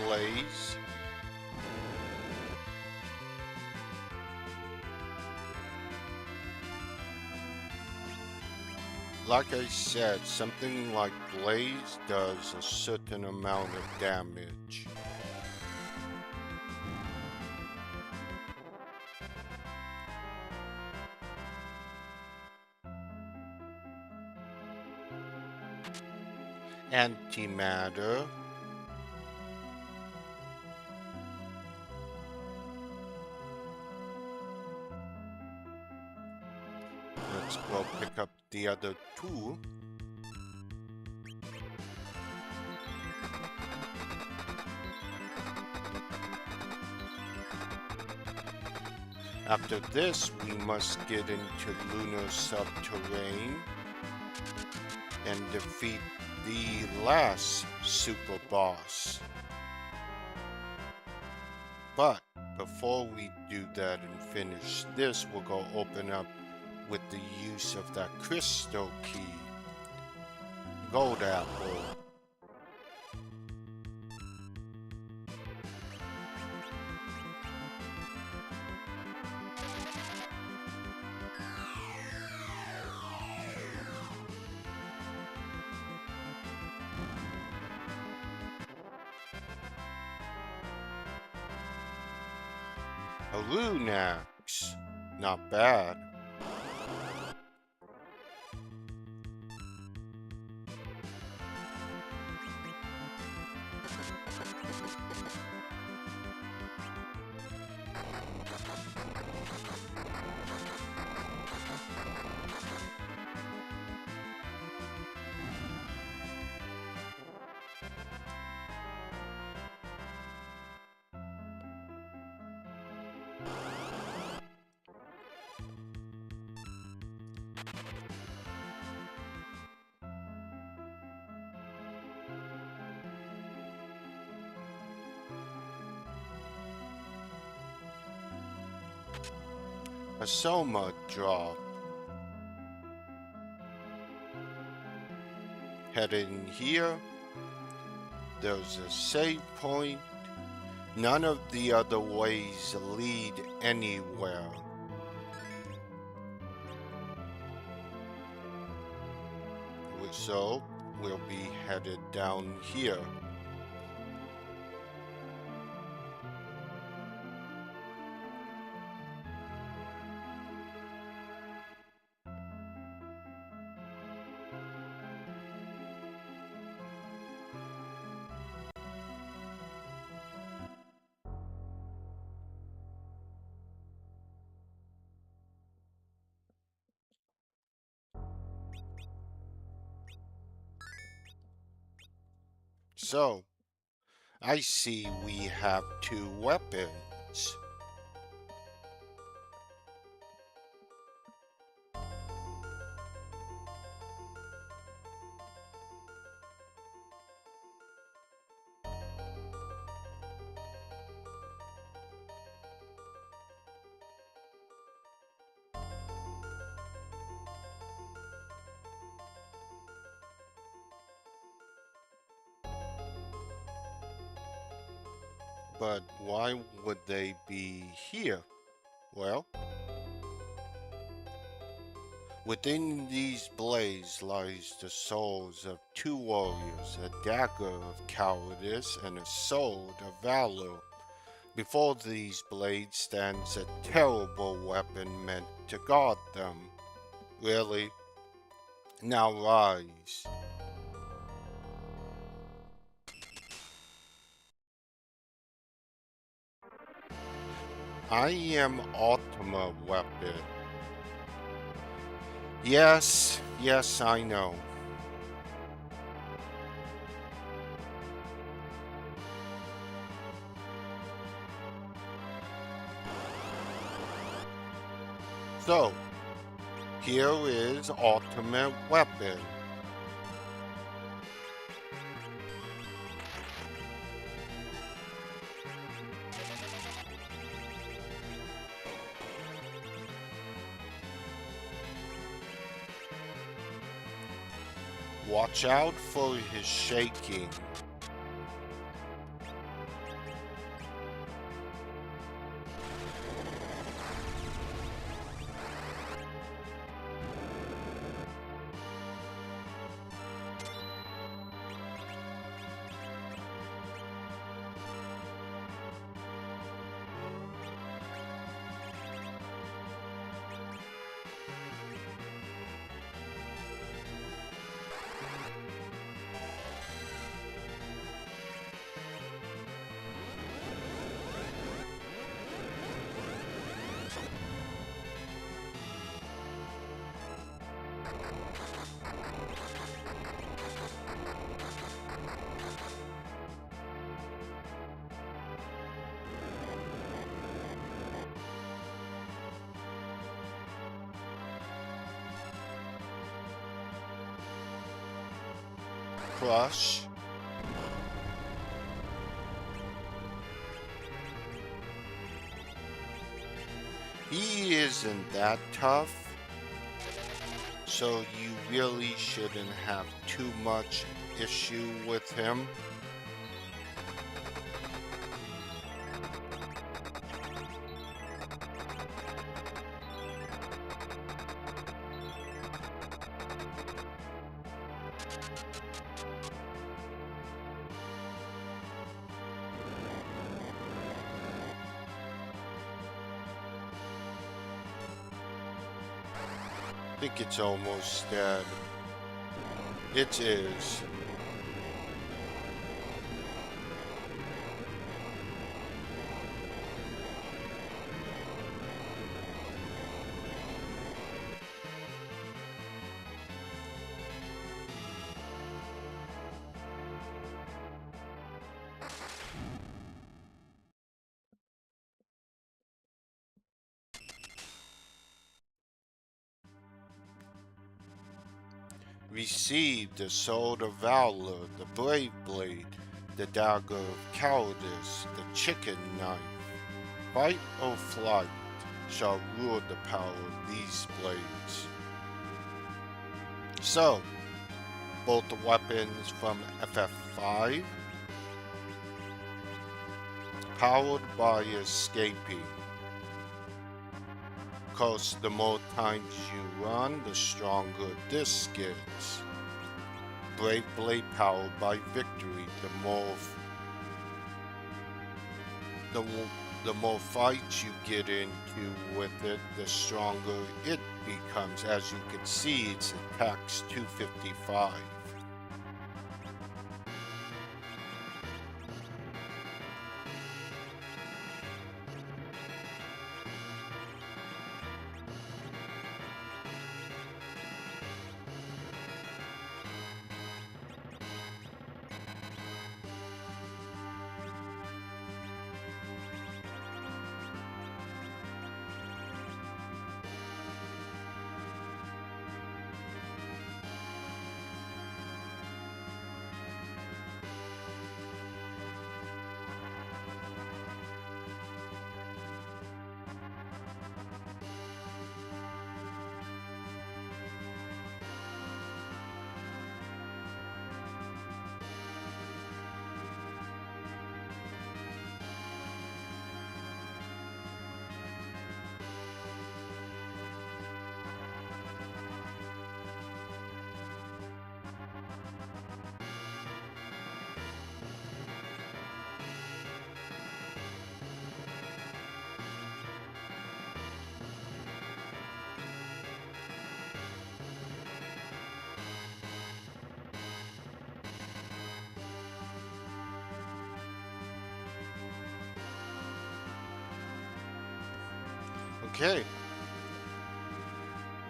S1: Blaze. Like I said, something like Blaze does a certain amount of damage. Antimatter. Let's go pick up the other two. After this, we must get into Lunar Subterrane and defeat the last super boss. But before we do that and finish this, we'll go open up with the use of that crystal key. Gold apple. A rune axe. Not bad. A Soma drop. Head in here. There's a save point. None of the other ways lead anywhere. So we'll be headed down here. So, I see we have two weapons. But why would they be here? Well, within these blades lies the souls of two warriors, a dagger of cowardice and a sword of valor. Before these blades stands a terrible weapon meant to guard them. Really? Now rise. I am Ultima Weapon. Yes, yes, I know. So, here is Ultimate Weapon. Watch out for his shaking. Crush. He isn't that tough, so you really shouldn't have too much issue with him. I think it's almost dead. It is. Receive the sword of valor, the brave blade, the dagger of cowardice, the chicken knife. Fight or flight shall rule the power of these blades. So, both the weapons from FF5, powered by escaping. Cause the more times you run, the stronger this gets. Brave blade powered by victory, the more fights you get into with it, the stronger it becomes. As you can see, its attack's 255. Okay,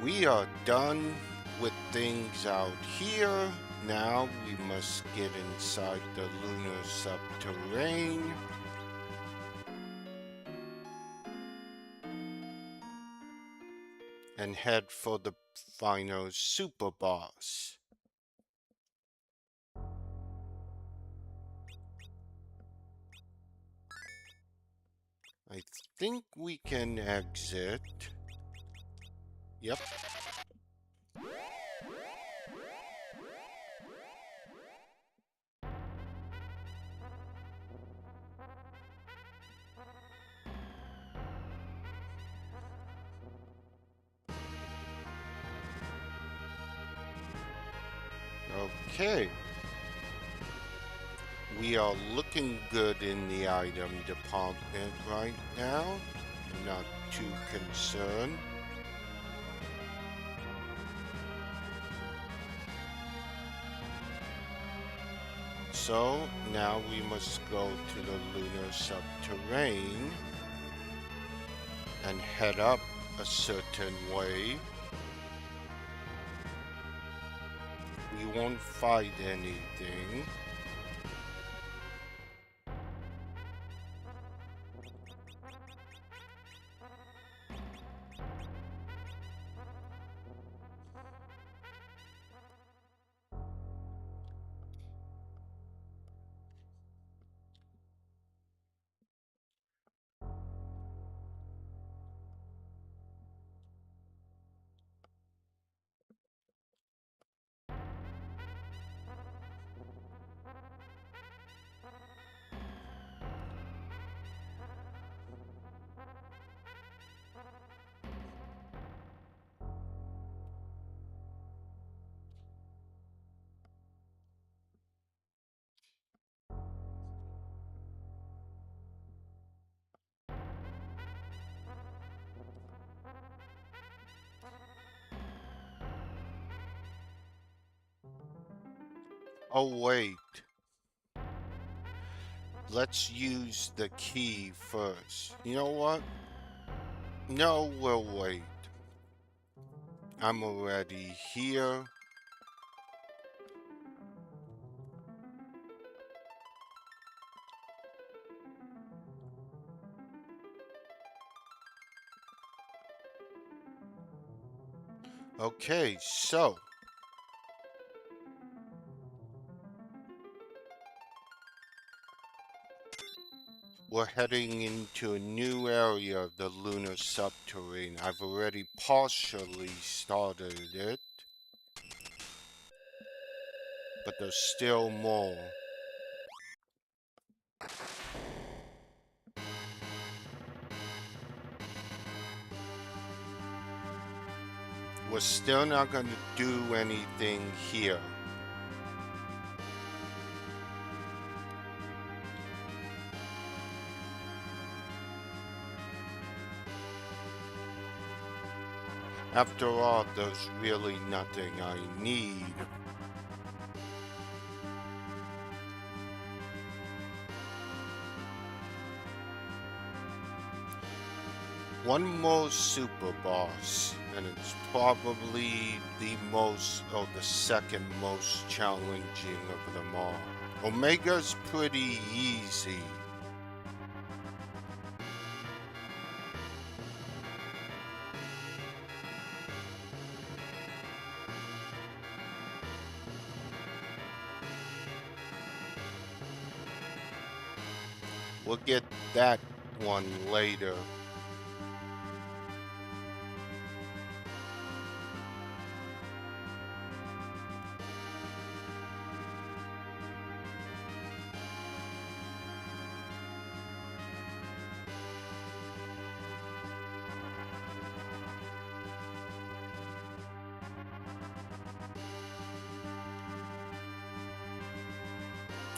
S1: we are done with things out here. Now we must get inside the lunar subterranean and head for the final super boss. I think we can exit. Yep. Okay. We are looking good in the item department right now. Not too concerned. So now we must go to the lunar subterranean and head up a certain way. We won't fight anything. Oh wait, let's use the key first. You know what? No, we'll wait. I'm already here. Okay, so we're heading into a new area of the lunar subterranean. I've already partially started it, but there's still more. We're still not going to do anything here. After all, there's really nothing I need. One more super boss, and it's probably the most, or the second most challenging of them all. Omega's pretty easy. We'll get that one later.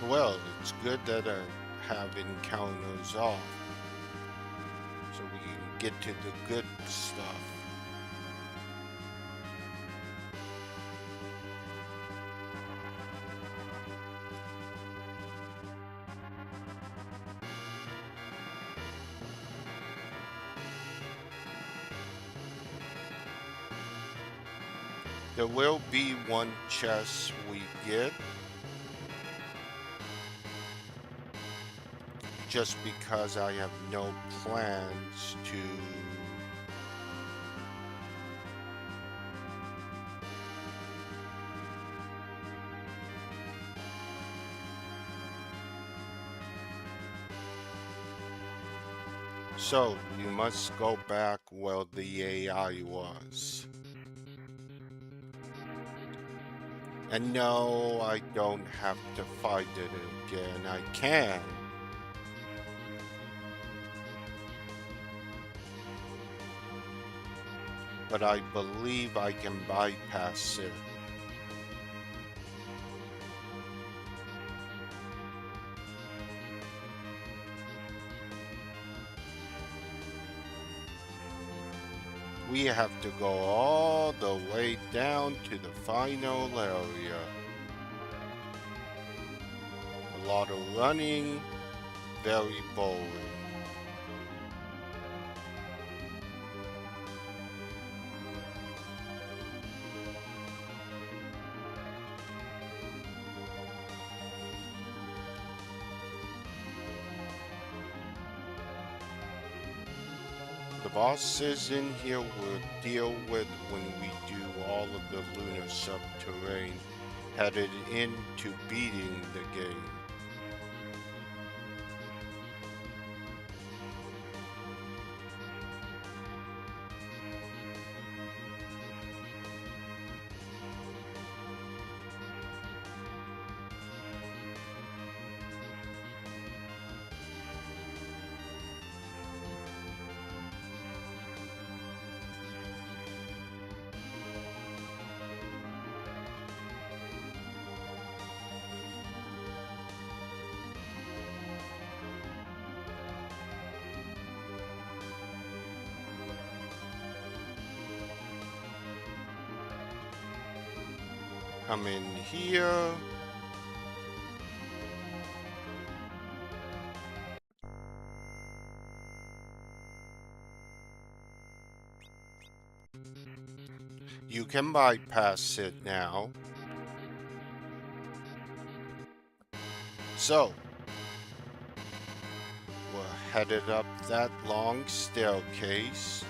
S1: Well, it's good that I have encounters off, so we can get to the good stuff. There will be one chest we get, just because I have no plans to so we must go back where the AI was. And no, I don't have to fight it again. I can. But I believe I can bypass it. We have to go all the way down to the final area. A lot of running, very boring. The bosses in here we'll deal with when we do all of the lunar subterranean, headed into beating the game. Come in here. You can bypass it now. So, we're headed up that long staircase.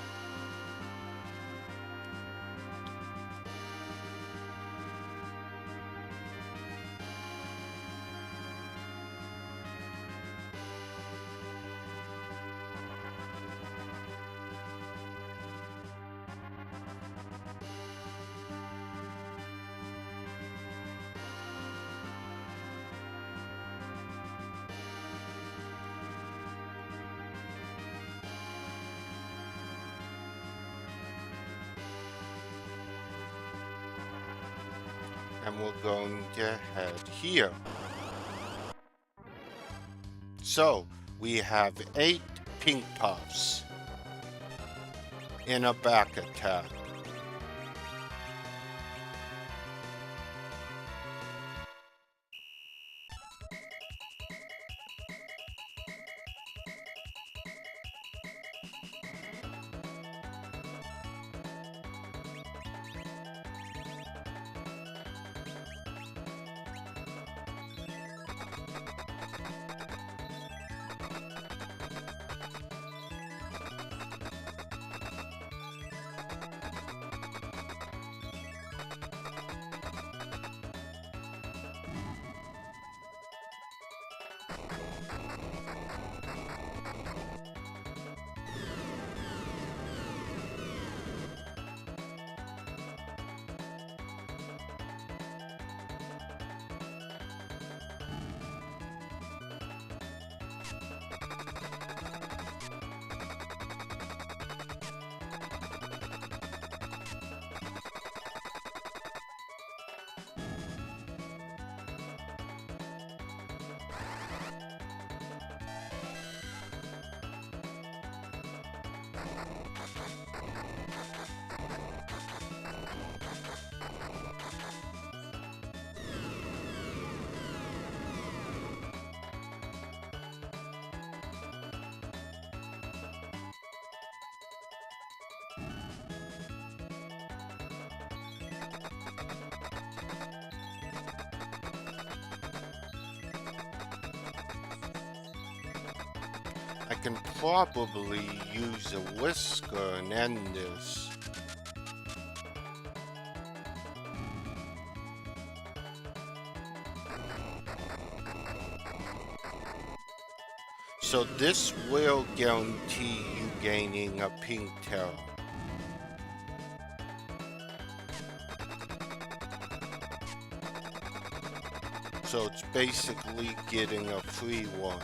S1: And we're going to head here. So, we have 8 pink puffs in a back attack. can probably use a whisker and end this. So this will guarantee you gaining a pink tail. So it's basically getting a free one.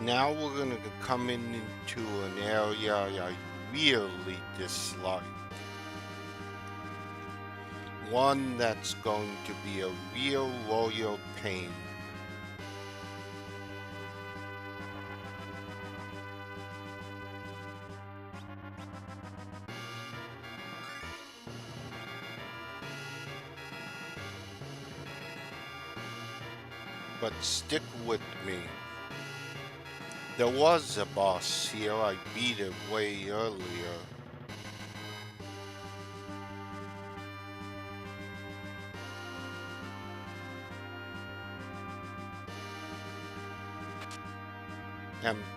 S1: Now we're going to come into an area I really dislike. One that's going to be a real royal pain. But stick with me. There was a boss here, I beat it way earlier.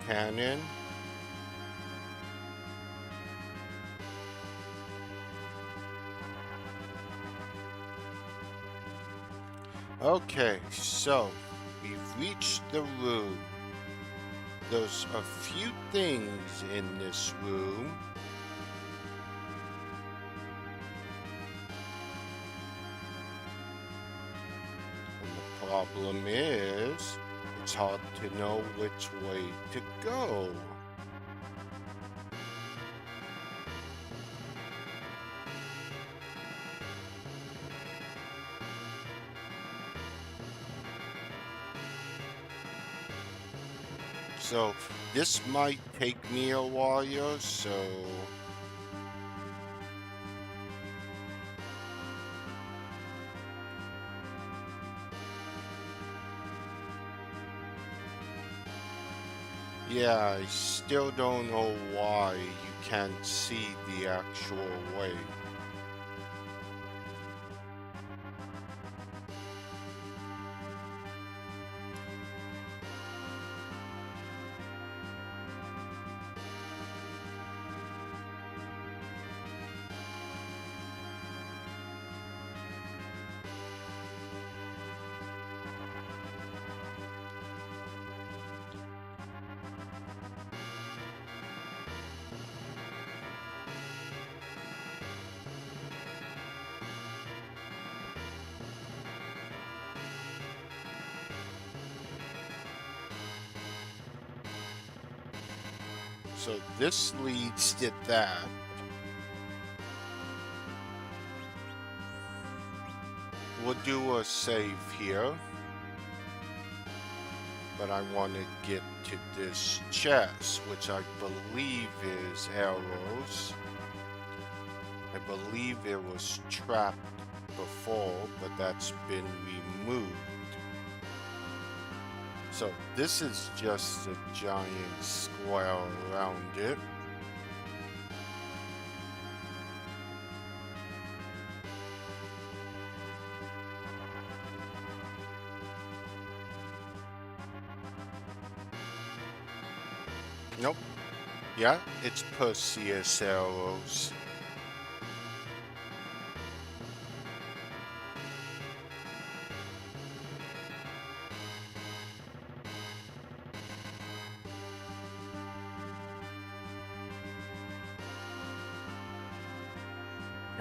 S1: Cannon. Okay, so we've reached the room. There's a few things in this room. And the problem is, it's hard to know which way to go. So this might take me a while, so yeah, I still don't know why you can't see the actual way. So this leads to that. We'll do a save here. But I want to get to this chest, which I believe is arrows. I believe it was trapped before, but that's been removed. So this is just a giant square around it. Nope. Yeah, it's Perseus arrows.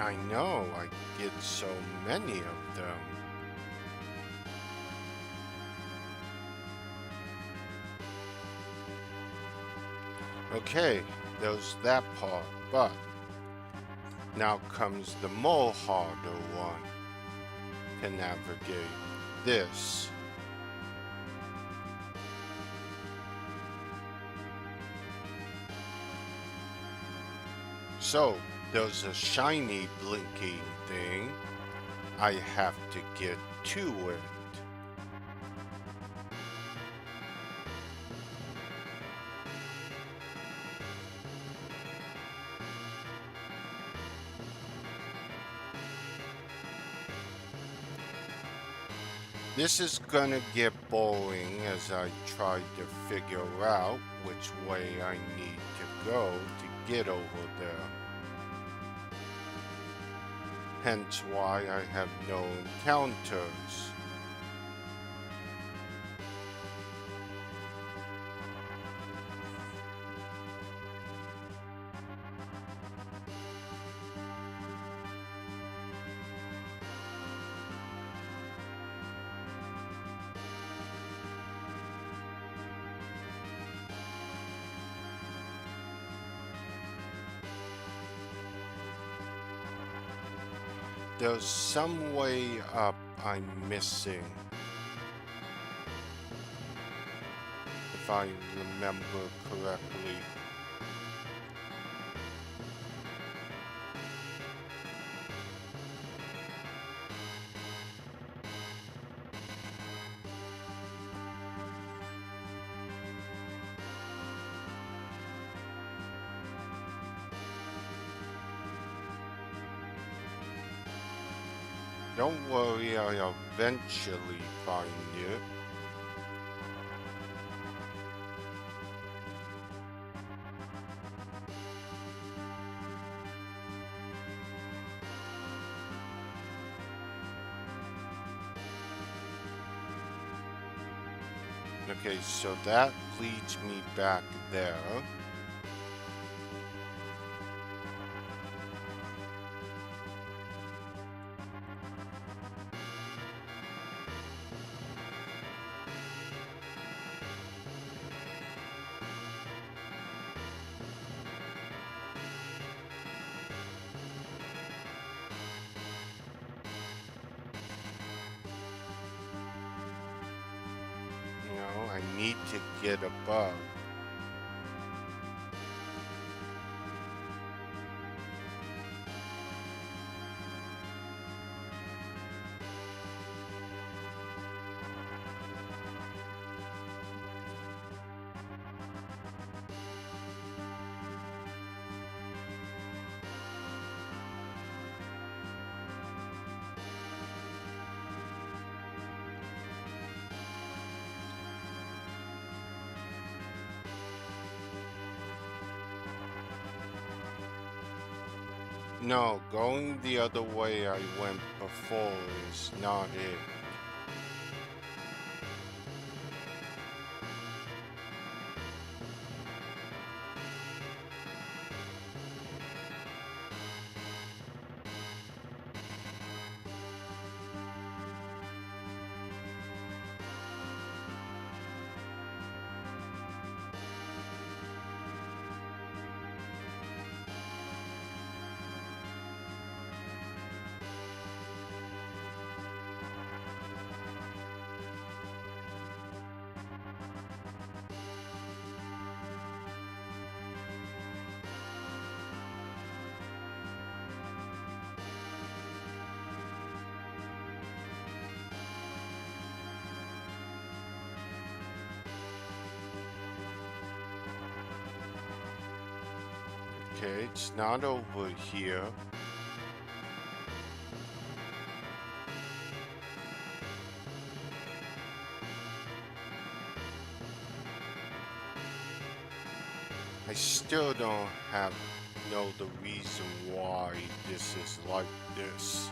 S1: I know, I get so many of them. Okay, there's that part, but now comes the more harder one to navigate. This. So, there's a shiny blinking thing. I have to get to it. This is gonna get boring as I try to figure out which way I need to go to get over there. Hence why I have no encounters. There's some way up I'm missing. If I remember correctly. Don't worry, I'll eventually find it. Okay, so that leads me back there. I need to get above. No, going the other way I went before is not it. Okay, it's not over here. I still don't know the reason why this is like this.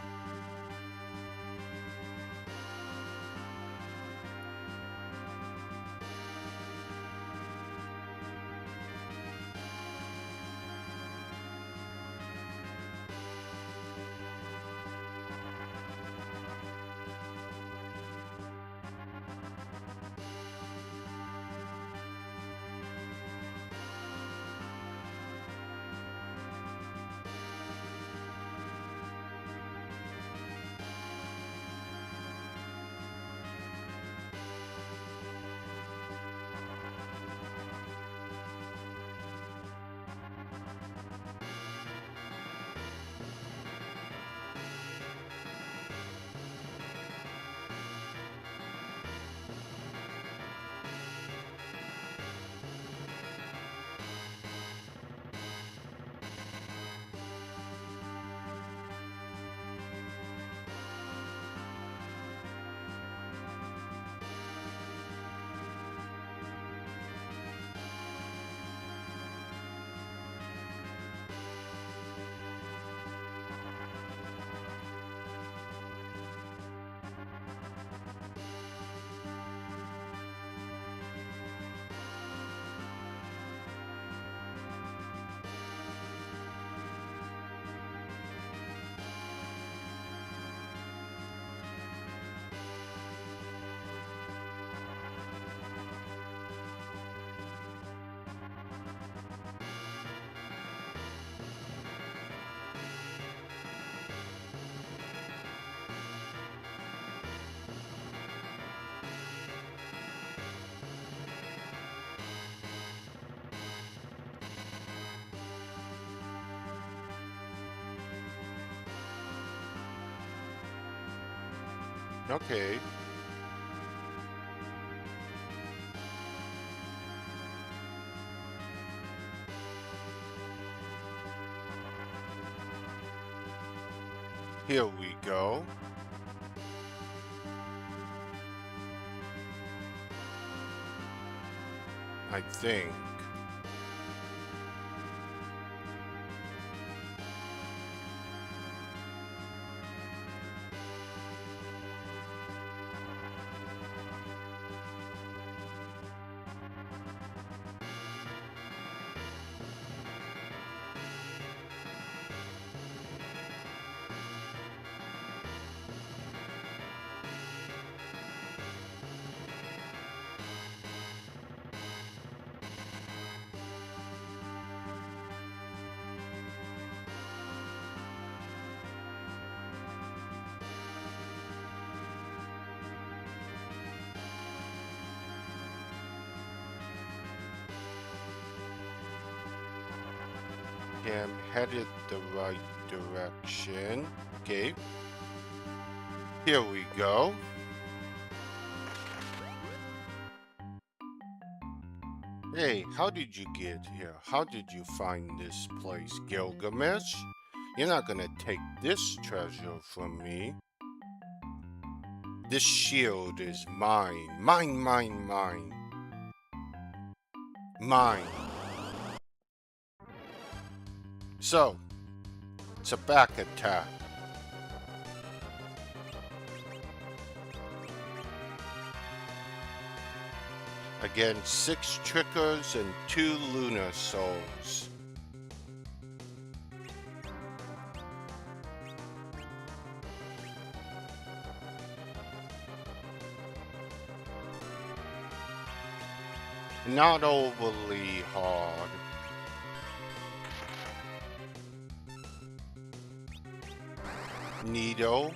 S1: Okay. Here we go. I think. I'm headed the right direction. Okay. Here we go. Hey, how did you get here? How did you find this place, Gilgamesh? You're not gonna take this treasure from me. This shield is mine. Mine, mine, mine. Mine. So, it's a back attack. Against 6 Trickers and 2 Lunar Souls. Not overly hard. Needle.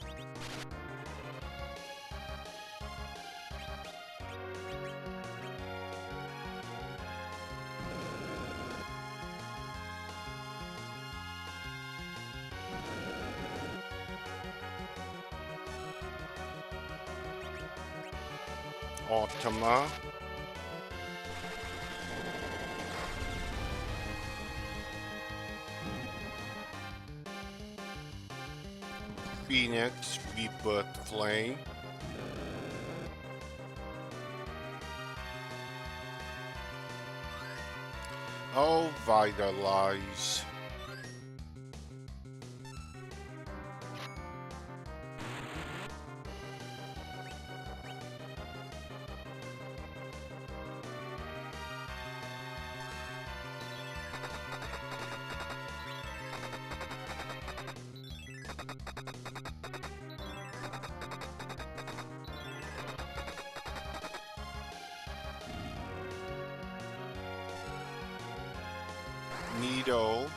S1: Ultima. Phoenix, Rebirth Flame. Oh, Vitalize. Needle.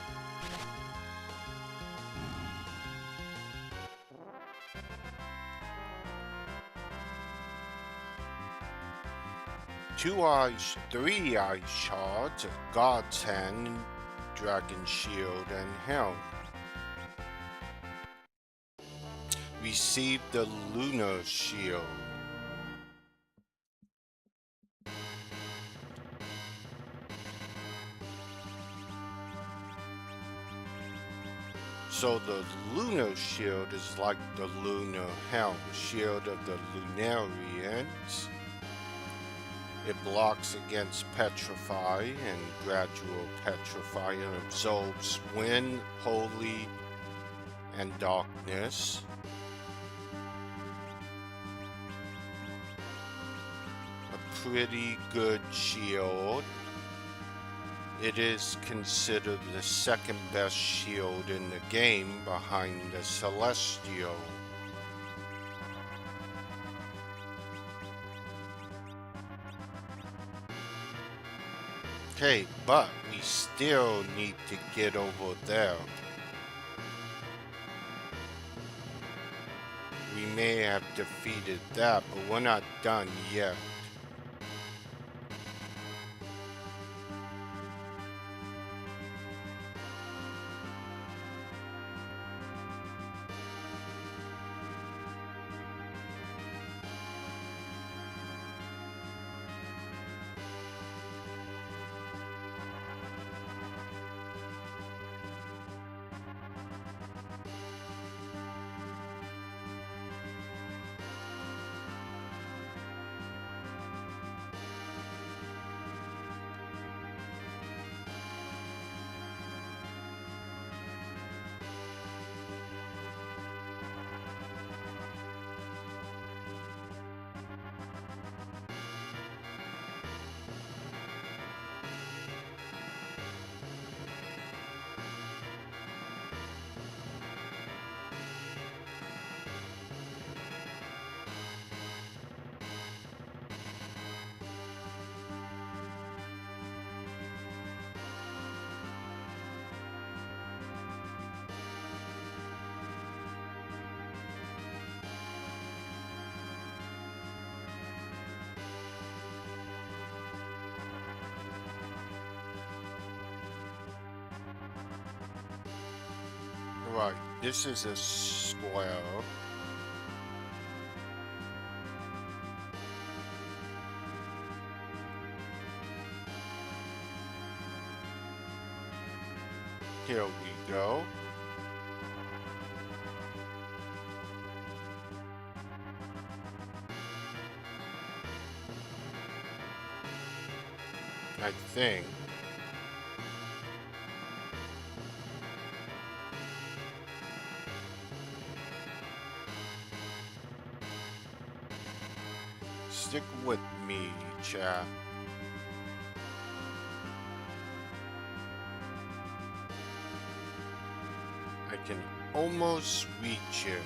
S1: Two eyes, 3 eyes shards of God's Hand, Dragon Shield, and Helm. Receive the Lunar Shield. So the Lunar Shield is like the Lunar Helm, Shield of the Lunarians. It blocks against Petrify and Gradual Petrify and absorbs Wind, Holy, and Darkness. A pretty good shield. It is considered the second best shield in the game behind the Celestial. Okay, but we still need to get over there. We may have defeated that, but we're not done yet. Right, this is a square. Here we go. I think. Stick with me, chat. I can almost reach it.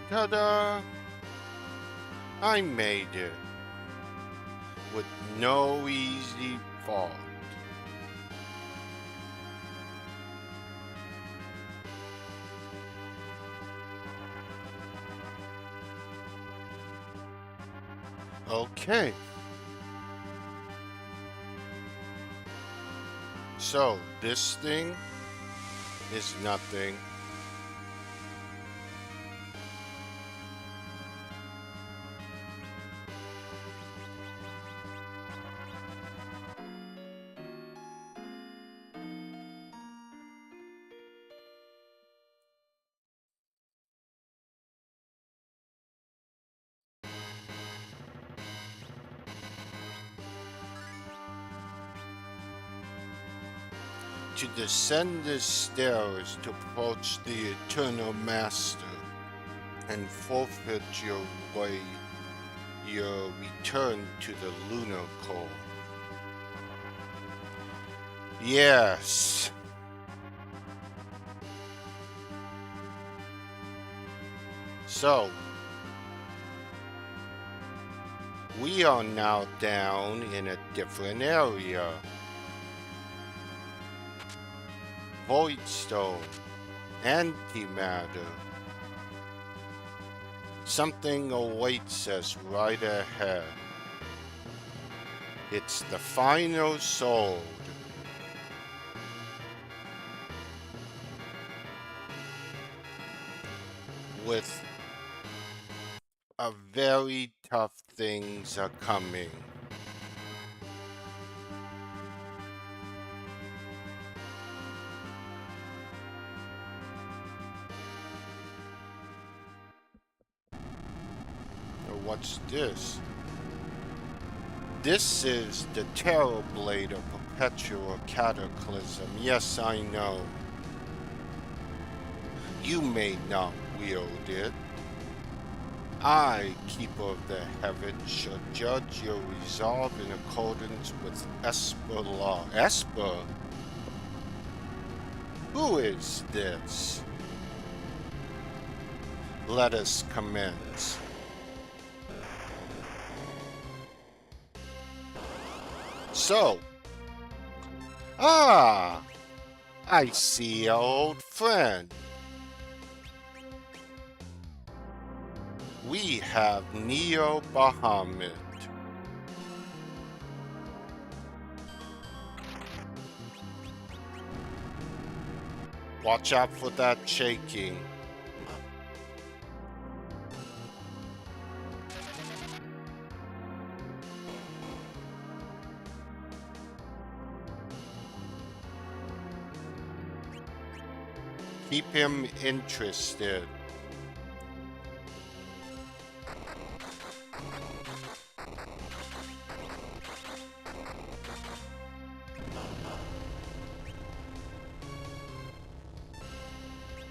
S1: Ta-da! I made it with no easy fault. Okay. So, this thing is nothing. To descend the stairs to approach the Eternal Master and forfeit your way, your return to the Lunar Core. Yes. So, we are now down in a different area. Voidstone, antimatter. Something awaits us right ahead. It's the final sword. With a very tough things are coming. What's this? This is the Terror Blade of Perpetual Cataclysm. Yes, I know. You may not wield it. I, Keeper of the Heavens, shall judge your resolve in accordance with Esper law. Esper? Who is this? Let us commence. So, I see our old friend. We have Neo Bahamut. Watch out for that shaking. Keep him interested.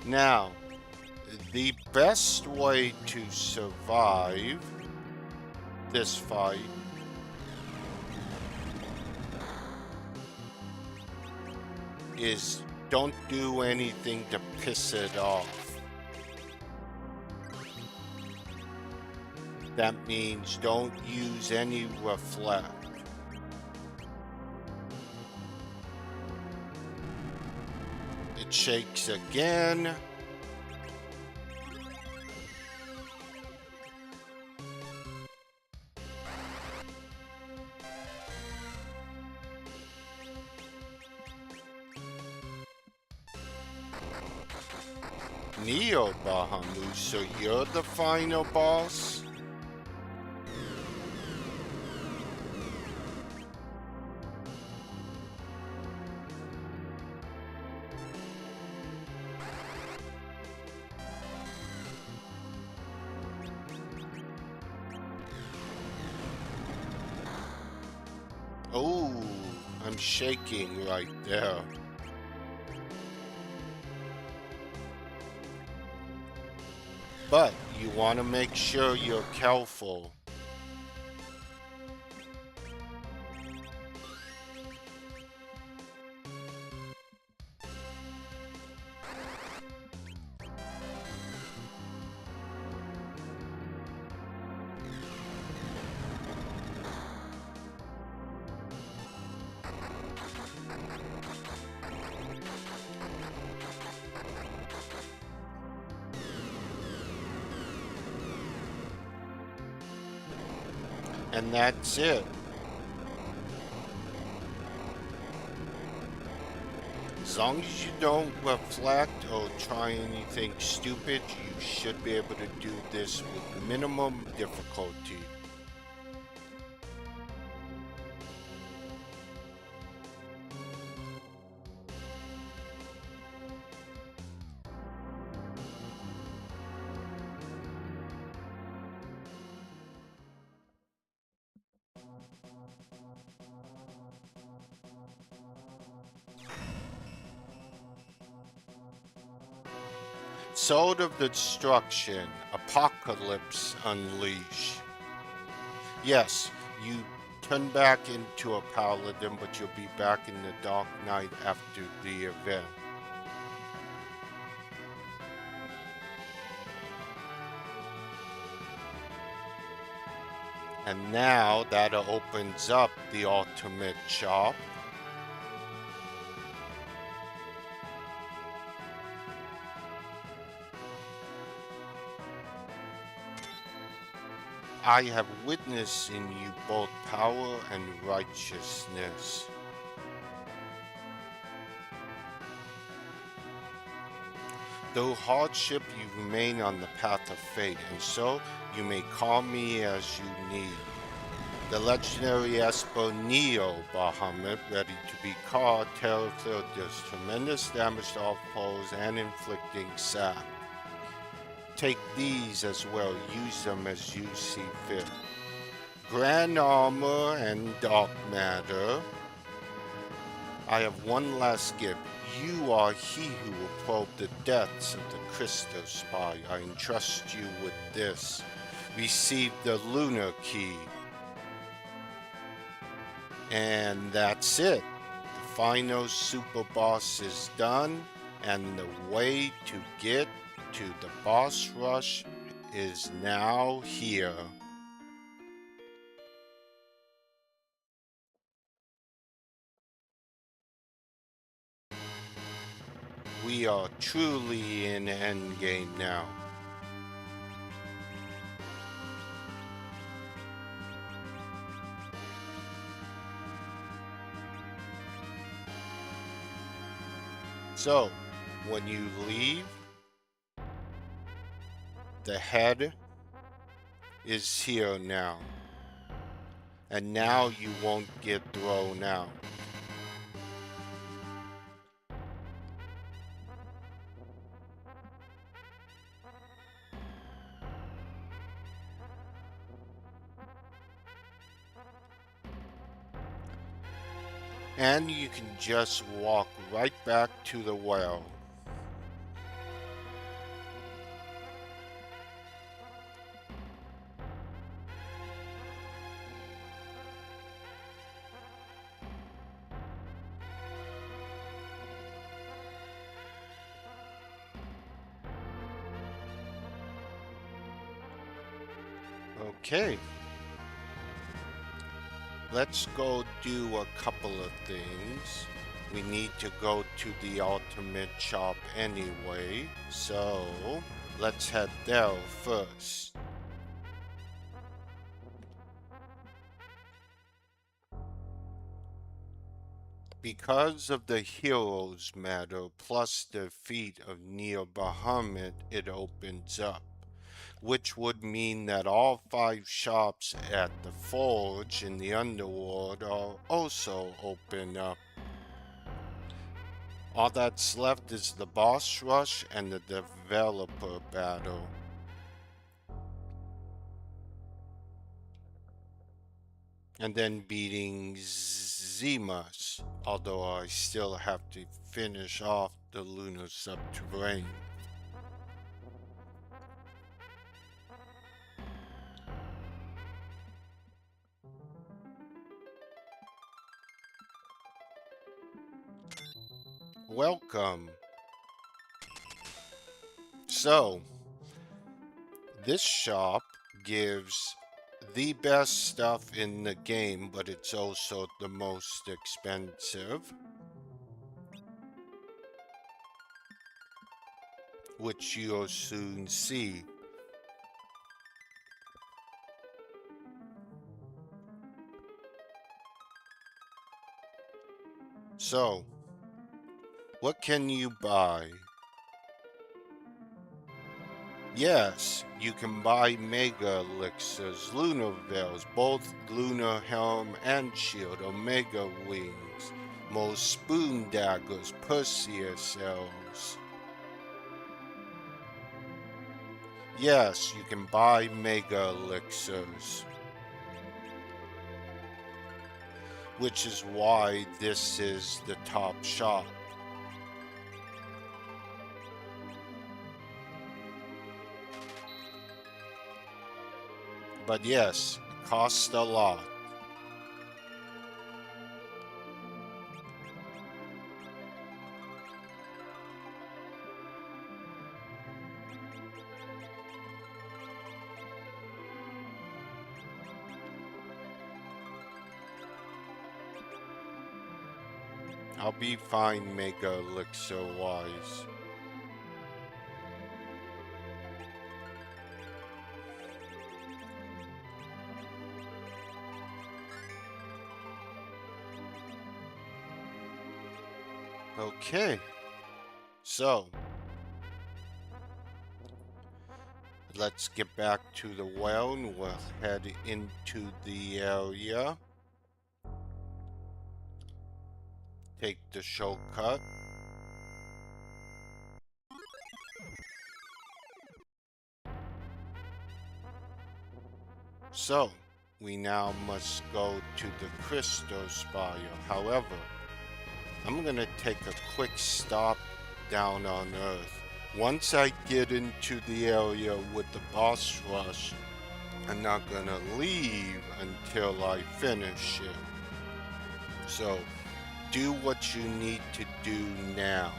S1: Now, the best way to survive this fight is don't do anything to piss it off. That means don't use any reflect. It shakes again. Neo Bahamut, so you're the final boss? Oh, I'm shaking right there. But you want to make sure you're careful. And that's it. As long as you don't reflect or try anything stupid, you should be able to do this with minimum difficulty. Sword of Destruction, Apocalypse Unleash. Yes, you turn back into a paladin, but you'll be back in the Dark Knight after the event. And now that opens up the ultimate shop. I have witnessed in you both power and righteousness. Though hardship, you remain on the path of fate, and so you may call me as you need. The legendary Esper Neo Bahamut, ready to be called, Terror does tremendous damage to all foes and inflicting sap. Take these as well, use them as you see fit. Grand Armor and Dark Matter. I have one last gift. You are he who will probe the depths of the crystal spy. I entrust you with this. Receive the lunar key. And that's it. The final super boss is done, and the way to get to the boss rush is now here. We are truly in endgame now. So, when you leave, the head is here now. And now you won't get thrown out. And you can just walk right back to the well. Okay. Let's go do a couple of things. We need to go to the ultimate shop anyway, so let's head there first. Because of the heroes matter plus the feat of Neo Bahamut, it opens up, which would mean that all 5 shops at the Forge in the underworld are also open up. All that's left is the boss rush and the developer battle. And then beating Zemus, although I still have to finish off the lunar subterranean. Welcome. So, this shop gives the best stuff in the game, but it's also the most expensive, which you'll soon see. So, what can you buy? Yes, you can buy Mega Elixirs, Lunar Veils, both Lunar Helm and Shield, Omega Wings, most Spoon Daggers, Perseus Elves. Yes, you can buy Mega Elixirs, which is why this is the top shop. But yes, it costs a lot. I'll be fine Mega Elixir wise. Okay, so let's get back to the well and we'll head into the area. Take the shortcut. So, we now must go to the Crystal Spire. However, I'm gonna take a quick stop down on Earth. Once I get into the area with the boss rush, I'm not gonna leave until I finish it. So, do what you need to do now.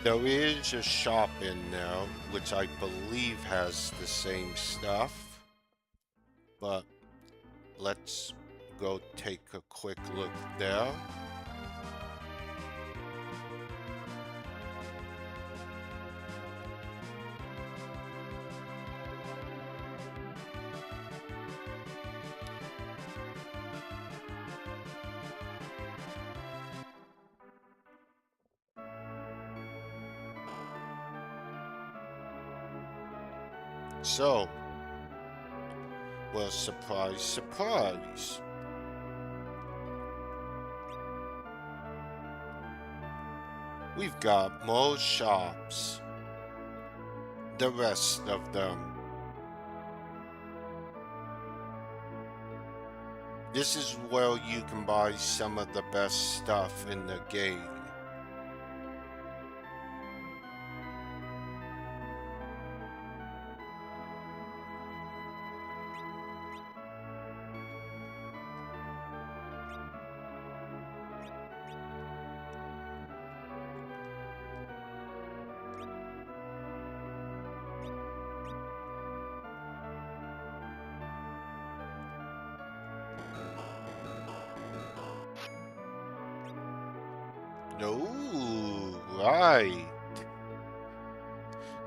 S1: There is a shop in there, which I believe has the same stuff, but let's go take a quick look there. So, well, surprise, surprise. We've got more shops. The rest of them. This is where you can buy some of the best stuff in the game. No, right.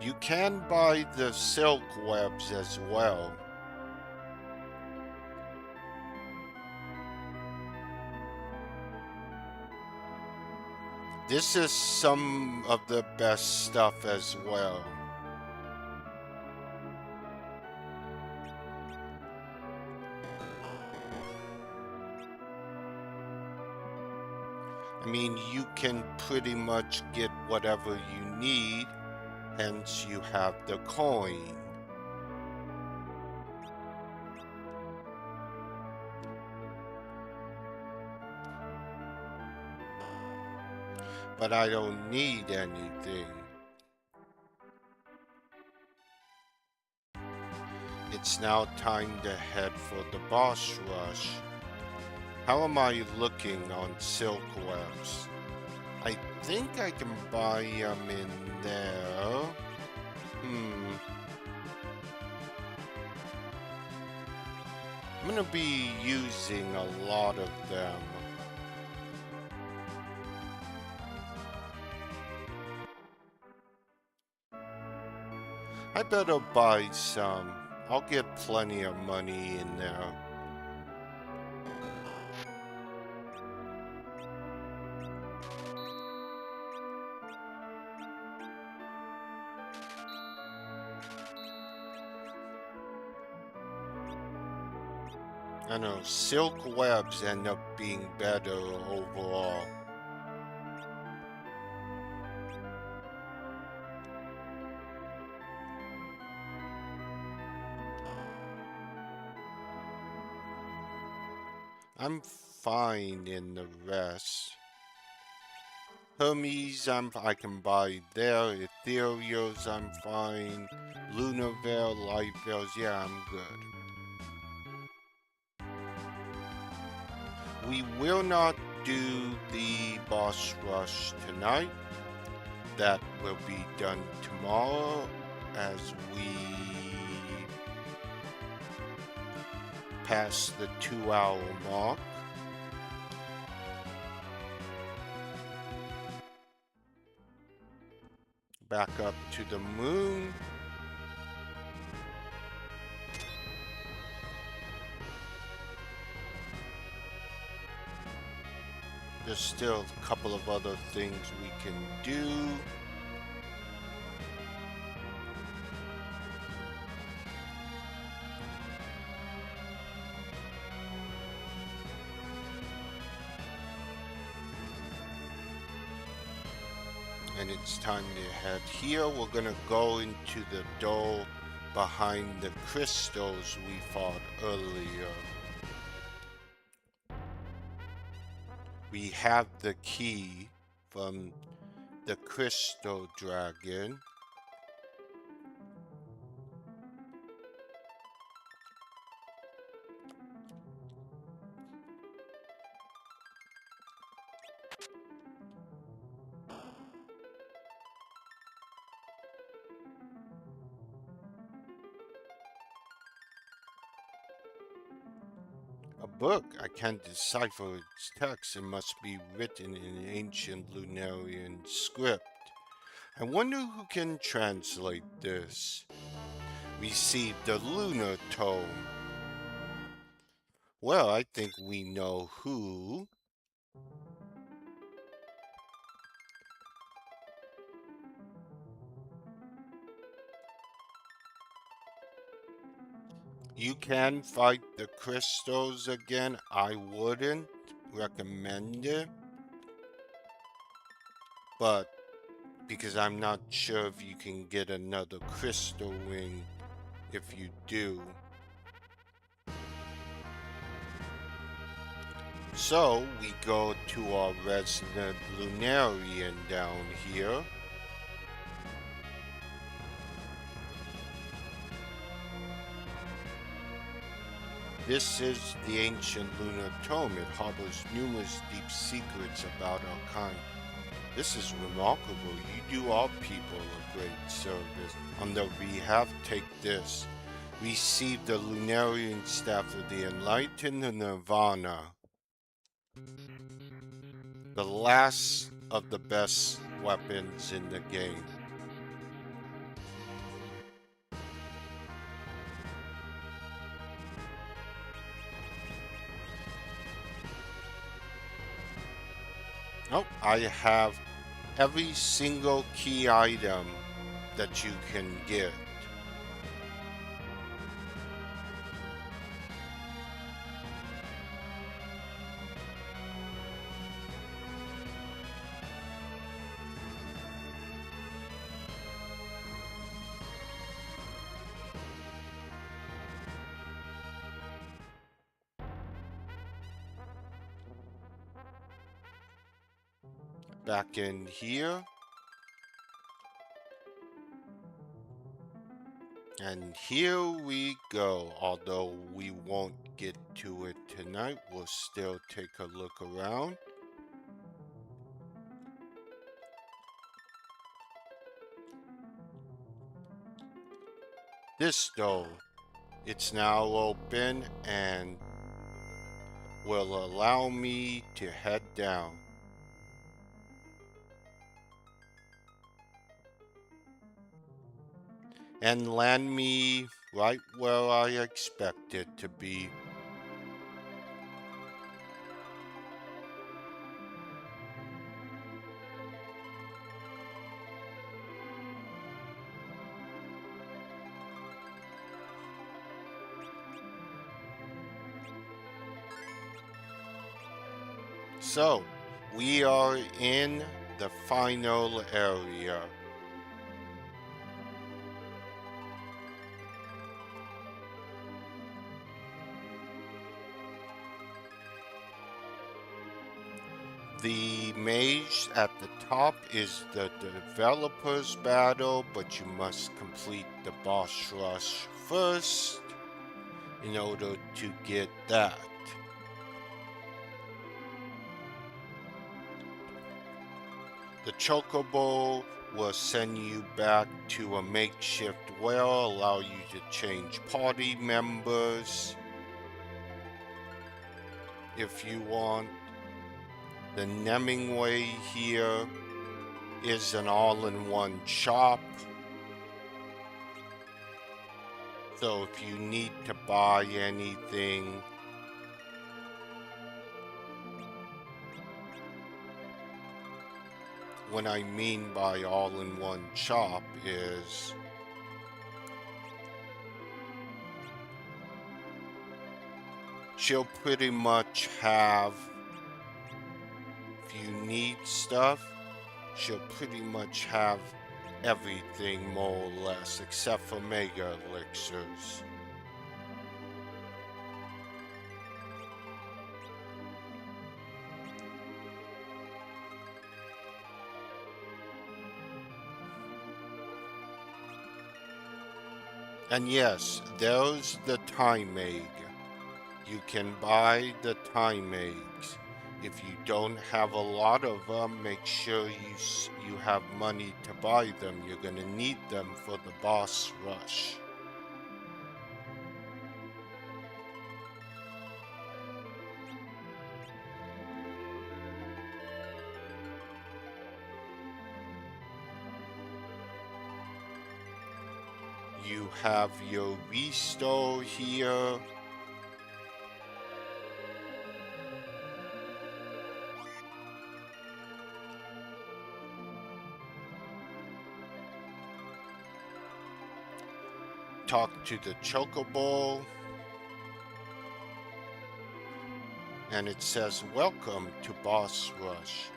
S1: You can buy the silk webs as well. This is some of the best stuff as well. I mean, you can pretty much get whatever you need, hence you have the coin. But I don't need anything. It's now time to head for the boss rush. How am I looking on silk webs? I think I can buy them in there. I'm gonna be using a lot of them. I better buy some. I'll get plenty of money in there. I know, silk webs end up being better overall. I'm fine in the rest. Hermes, I can buy there. Ethereals, I'm fine. Lunar Veil, Light Veils, yeah, I'm good. We will not do the boss rush tonight. That will be done tomorrow as we pass the 2-hour mark. Back up to the moon. There's still a couple of other things we can do. And it's time to head here. We're gonna go into the door behind the crystals we fought earlier. We have the key from the crystal dragon. A book. I can't decipher its text. It must be written in ancient Lunarian script. I wonder who can translate this. Receive the lunar tome. Well, I think we know who. You can fight the crystals again. I wouldn't recommend it. But because I'm not sure if you can get another crystal wing if you do. So we go to our resident Lunarian down here. This is the ancient lunar tome. It harbors numerous deep secrets about our kind. This is remarkable. You do our people a great service. On their behalf, take this. Receive the Lunarian staff of the enlightened Nirvana. The last of the best weapons in the game. Oh, I have every single key item that you can get. Back in here. And here we go. Although we won't get to it tonight, we'll still take a look around. This door, it's now open and will allow me to head down. And land me right where I expect it to be. So, we are in the final area. The mage at the top is the developer's battle, but you must complete the boss rush first in order to get that. The chocobo will send you back to a makeshift well, allow you to change party members if you want. The Nemingway here is an all-in-one shop. So if you need to buy anything, what I mean by all-in-one shop is she'll pretty much have, if you need stuff, she'll pretty much have everything more or less, except for mega elixirs. And yes, there's the time egg. You can buy the time eggs. If you don't have a lot of them, make sure you have money to buy them. You're going to need them for the boss rush. You have your restore here. Talk to the chocobo, and it says welcome to boss rush.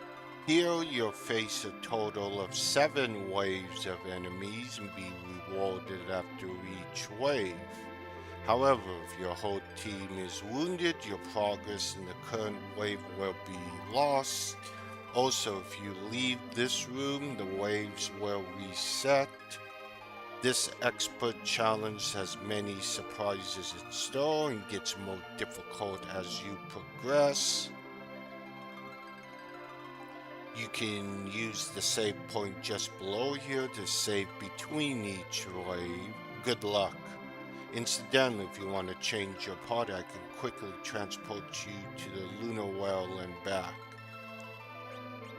S1: Here you'll face a total of 7 waves of enemies and be rewarded after each wave. However, if your whole team is wounded, your progress in the current wave will be lost. Also, if you leave this room, the waves will reset. This expert challenge has many surprises in store and gets more difficult as you progress. You can use the save point just below here to save between each wave. Good luck. Incidentally, if you want to change your party, I can quickly transport you to the Lunar Well and back.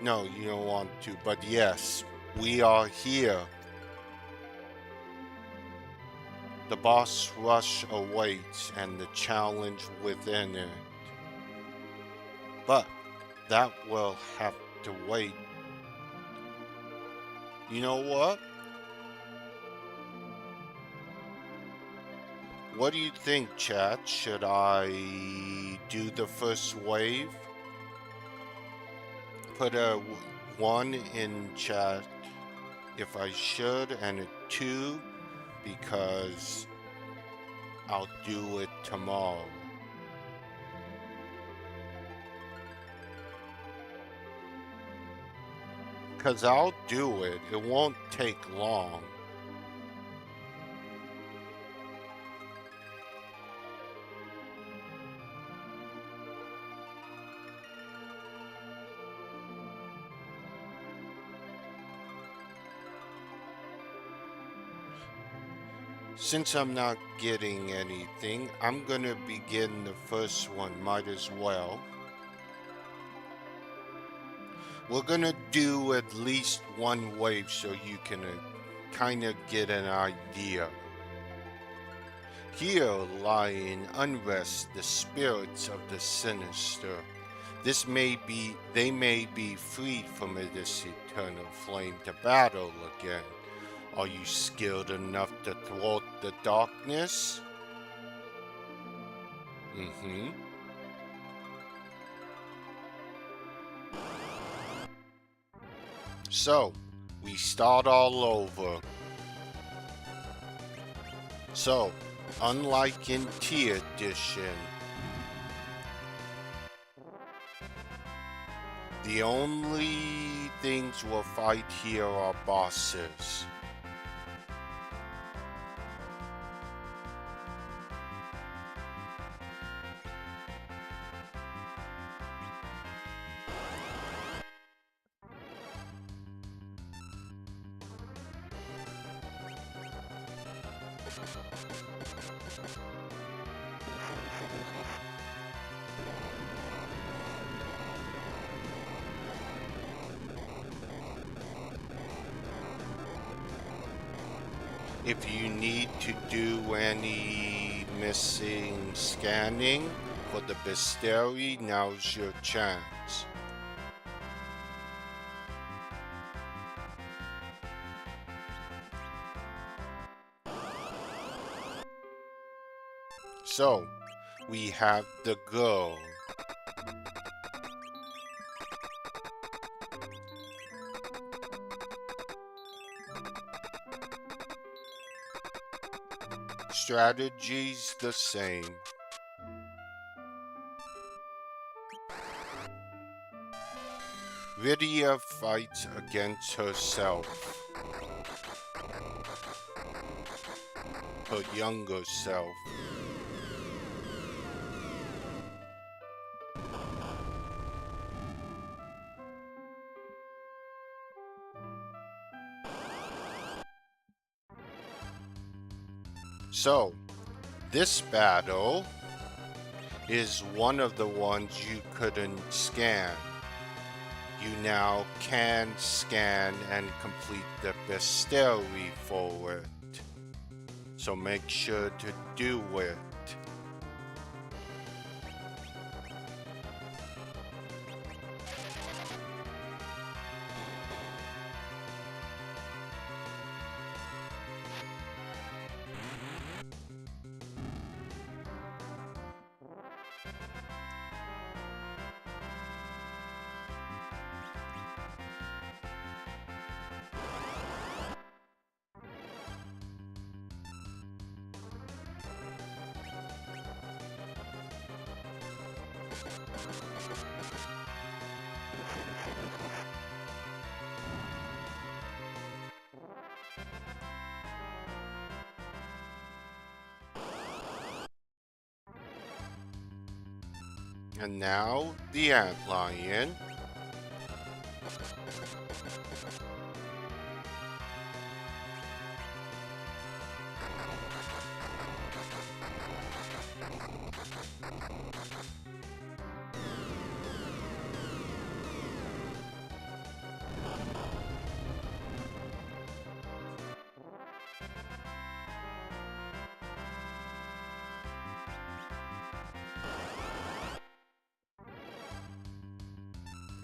S1: No, you don't want to, but yes, we are here. The boss rush awaits and the challenge within it. But that will have to wait. You know what? What do you think, chat? Should I do the first wave? Put a 1 in chat if I should, and a 2 because I'll do it tomorrow. Because I'll do it. It won't take long. Since I'm not getting anything, I'm gonna begin the first one, might as well. We're gonna do at least one wave so you can kind of get an idea. Here lie in unrest the spirits of the sinister. They may be freed from this eternal flame to battle again. Are you skilled enough to thwart the darkness? So, we start all over. So, unlike in T Edition, the only things we'll fight here are bosses. If you need to do any missing scanning for the bestiary, now's your chance. So, we have the girl. Strategies the same. Rydia fights against herself. Her younger self. So, this battle is one of the ones you couldn't scan. You now can scan and complete the bestiary for it. So make sure to do it. And now, the antlion.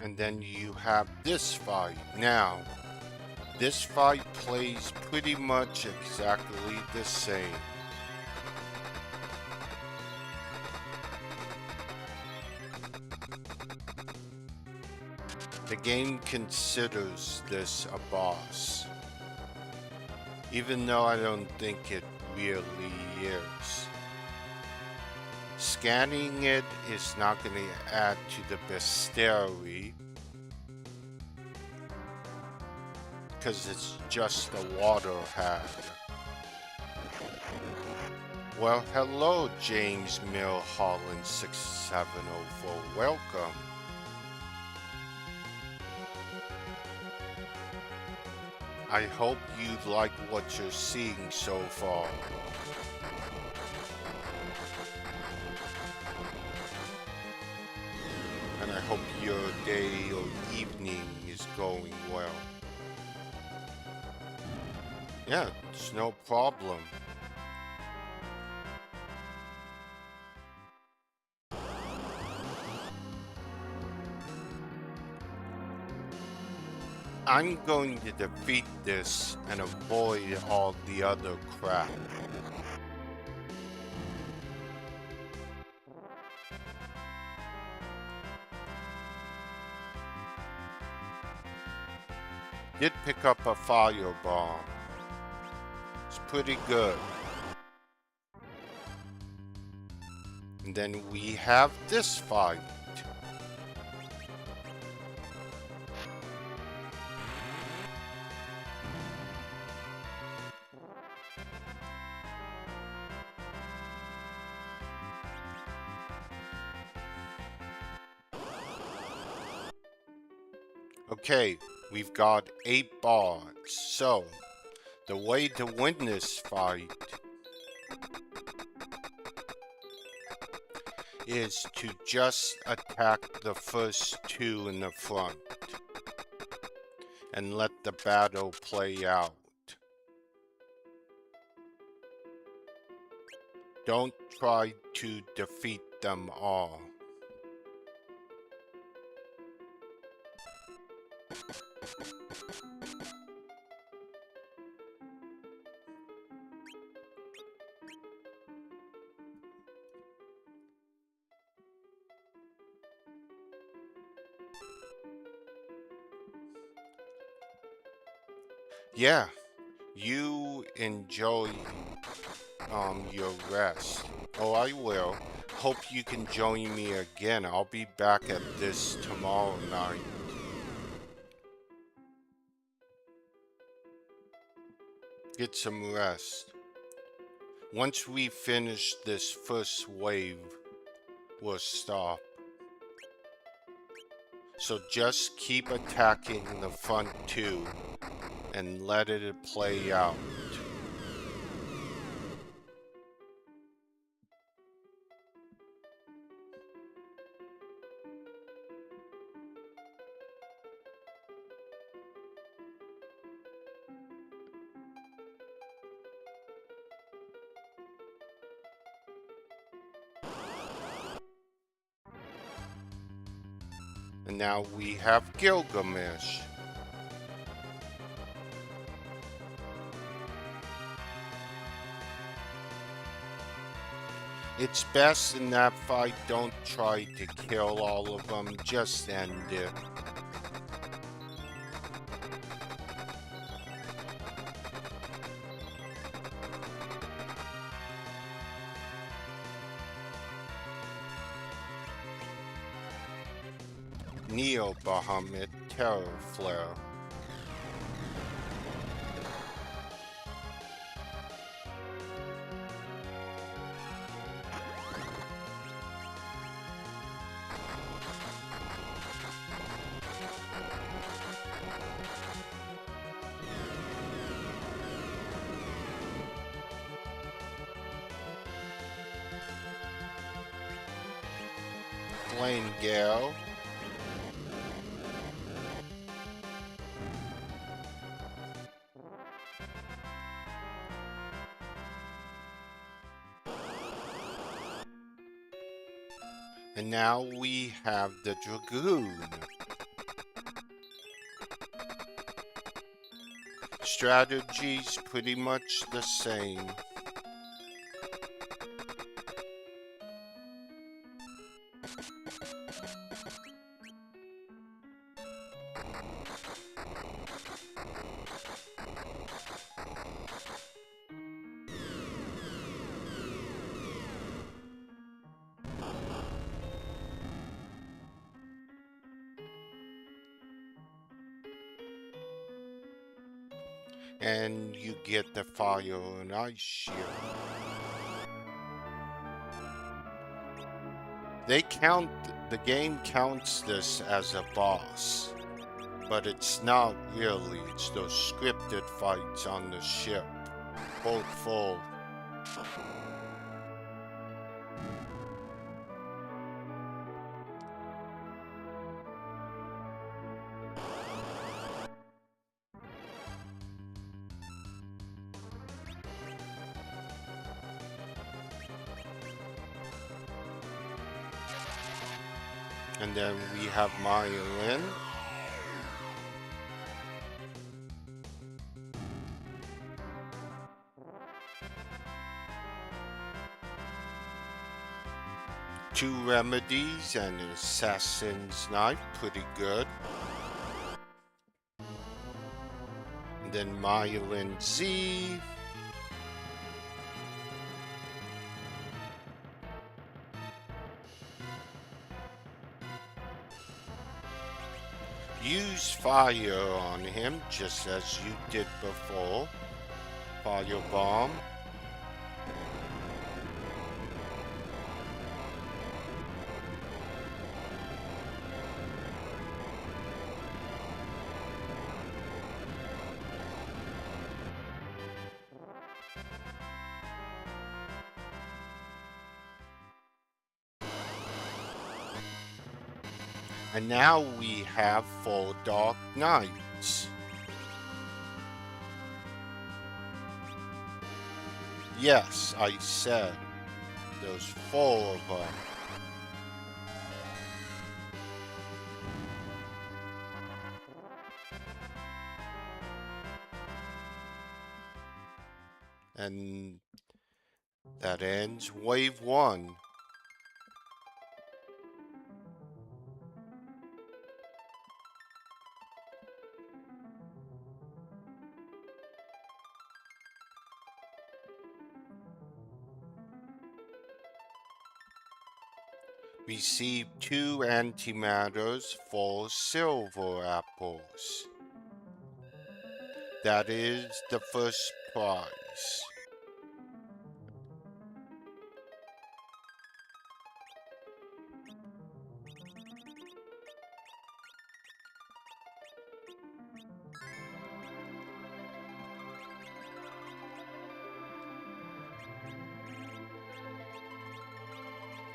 S1: And then you have this fight. Now, this fight plays pretty much exactly the same. The game considers this a boss, even though I don't think it really is. Scanning it is not going to add to the bestiary, because it's just a water hag. Well, hello, James Milholland 6704. Welcome. I hope you like what you're seeing so far. And I hope your day or evening is going well. Yeah, it's no problem. I'm going to defeat this and avoid all the other crap. Did pick up a firebomb. It's pretty good. And then we have this fight. Okay, we've got 8 bars. So, the way to win this fight is to just attack the first 2 in the front and let the battle play out. Don't try to defeat them all. Yeah, you enjoy your rest. Oh, I will. Hope you can join me again. I'll be back at this tomorrow night. Get some rest. Once we finish this first wave, we'll stop. So just keep attacking the front 2 and let it play out. And now we have Gilgamesh. It's best in that fight, don't try to kill all of them, just end it. Neo Bahamut Terror Flare. Flame Gale. And now we have the Dragoon. Strategy's pretty much the same. And you get the fire and ice shield. The game counts this as a boss, but it's not really. It's those scripted fights on the ship. Hold full. And then we have Myelin. Two remedies and an assassin's knife, pretty good. And then Myelin Z. Use fire on him, just as you did before. Fire bomb. And now we have 4 Dark Knights. Yes, I said there's 4 of them. And that ends Wave 1. Receive 2 antimatters, 4 silver apples. That is the first prize.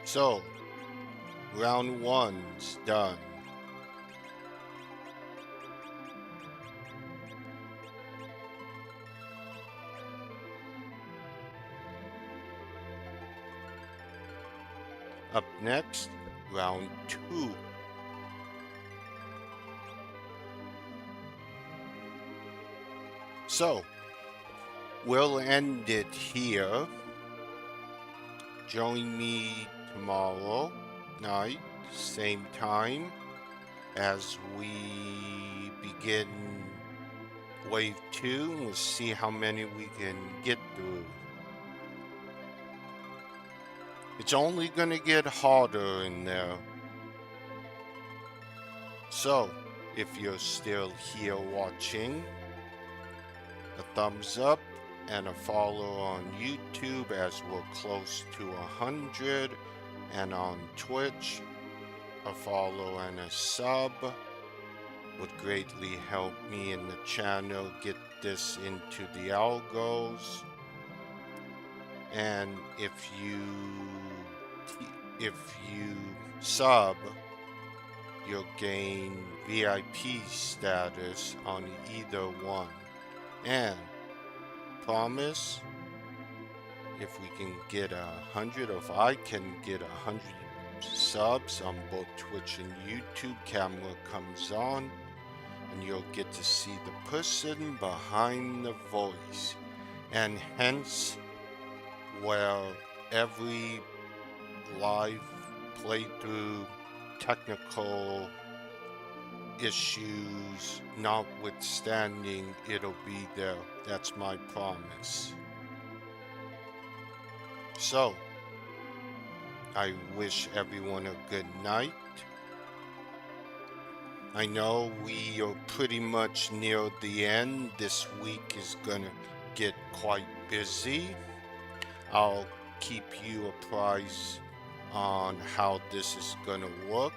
S1: So, round 1's done. Up next, round 2. So, we'll end it here. Join me tomorrow night, same time, as we begin Wave 2. We'll see how many we can get through. It's only going to get harder in there. So, if you're still here watching, a thumbs up and a follow on YouTube as we're close to 100, and on Twitch, a follow and a sub would greatly help me in the channel get this into the algos. And if you sub, you'll gain VIP status on either one. And promise, if we can get 100, or if I can get 100 subs on both Twitch and YouTube, camera comes on, and you'll get to see the person behind the voice, and hence where every live playthrough technical issues notwithstanding, it'll be there. That's my promise. So, I wish everyone a good night. I know we are pretty much near the end. This week is gonna get quite busy. I'll keep you apprised on how this is gonna work.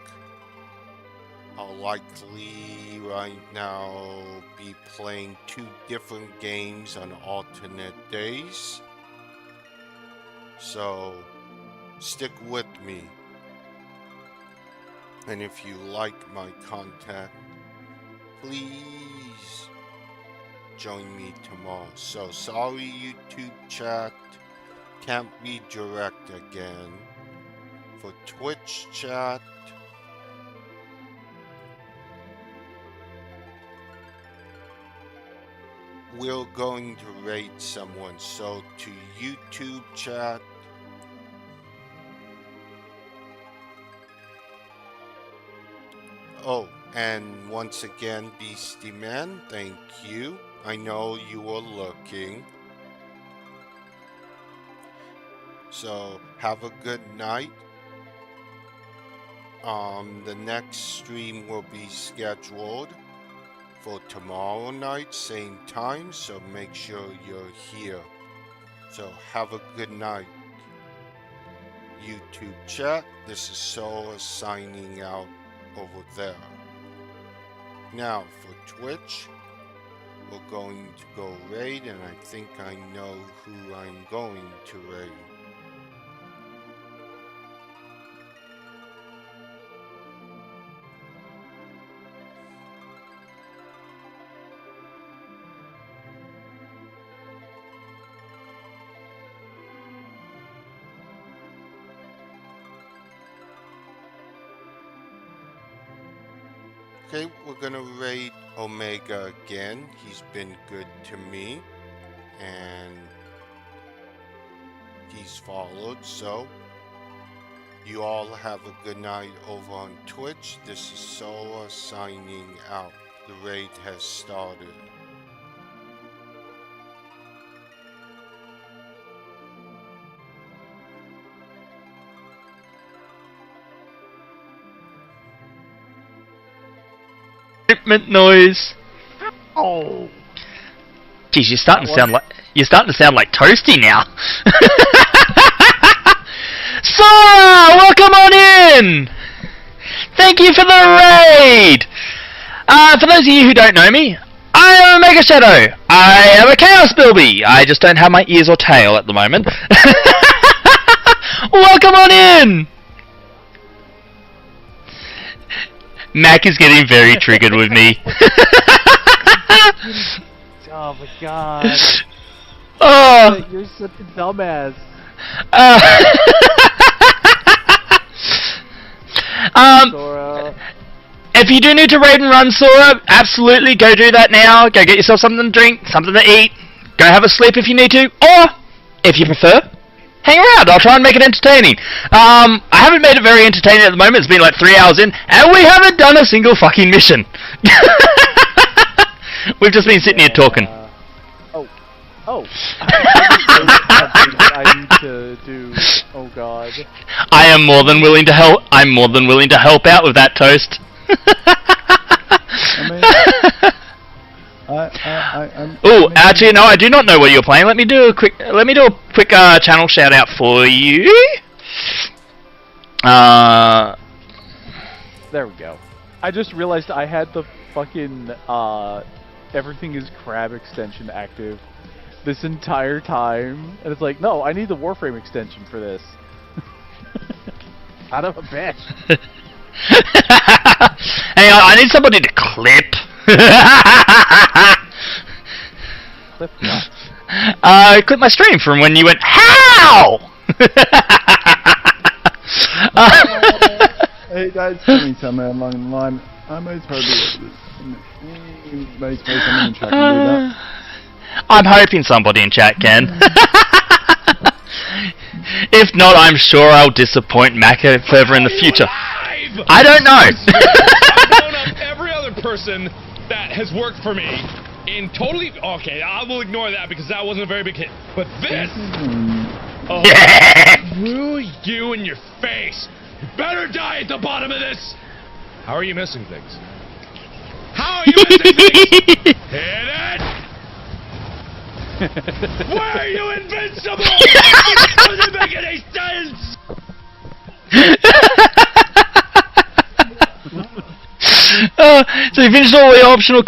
S1: I'll likely right now be playing 2 different games on alternate days. So stick with me. And if you like my content, please join me tomorrow. So sorry YouTube chat, can't redirect again. For Twitch chat, we're going to raid someone. So to YouTube chat, oh, and once again, Beastie Man, thank you. I know you were looking. So have a good night. The next stream will be scheduled for tomorrow night, same time, so make sure you're here. So have a good night. YouTube chat, this is Sola signing out over there. Now for Twitch, we're going to go raid, and I think I know who I'm going to raid. Okay, we're gonna raid Omega again. He's been good to me, and he's followed. So, you all have a good night over on Twitch. This is Sola signing out. The raid has started.
S2: Equipment noise. Oh, geez, you're starting to sound like Toasty now. Sora, welcome on in. Thank you for the raid. For those of you who don't know me, I am a Mega Shadow. I am a Chaos Bilby. I just don't have my ears or tail at the moment. Welcome on in. Mac is getting very triggered with me.
S3: Oh my god.
S2: Oh.
S3: You're such a dumbass. Sora.
S2: If you do need to raid and run, Sora, absolutely go do that now. Go get yourself something to drink, something to eat. Go have a sleep if you need to. Or, if you prefer, hang around. I'll try and make it entertaining. I haven't made it very entertaining at the moment. It's been like 3 hours in, and we haven't done a single fucking mission. We've just been sitting here talking.
S3: I need to do. Oh god.
S2: I am more than willing to help. I'm more than willing to help out with that, Toast. Oh, actually, no, I do not know what you're playing. Let me do a quick channel shout out for you.
S3: There we go. I just realized I had the fucking everything is crab extension active this entire time, and it's like, no, I need the Warframe extension for this. Out of a bitch.
S2: Hey, I need somebody to clip.
S3: Clip what?
S2: I clipped my stream from when you went, HOW?!
S3: guys tell me somewhere along the line. I most probably most probably someone in chat can do that.
S2: I'm hoping somebody in chat can. If not, I'm sure I'll disappoint Mac further in the future. I don't know.
S4: I've blown up every other person that has worked for me in totally... Okay, I will ignore that because that wasn't a very big hit. But this... Oh, screw you in your face. You better die at the bottom of this. How are you missing things? How are you missing things? Hit it! Why are you invincible? It doesn't make any sense!
S2: So you finished all the optional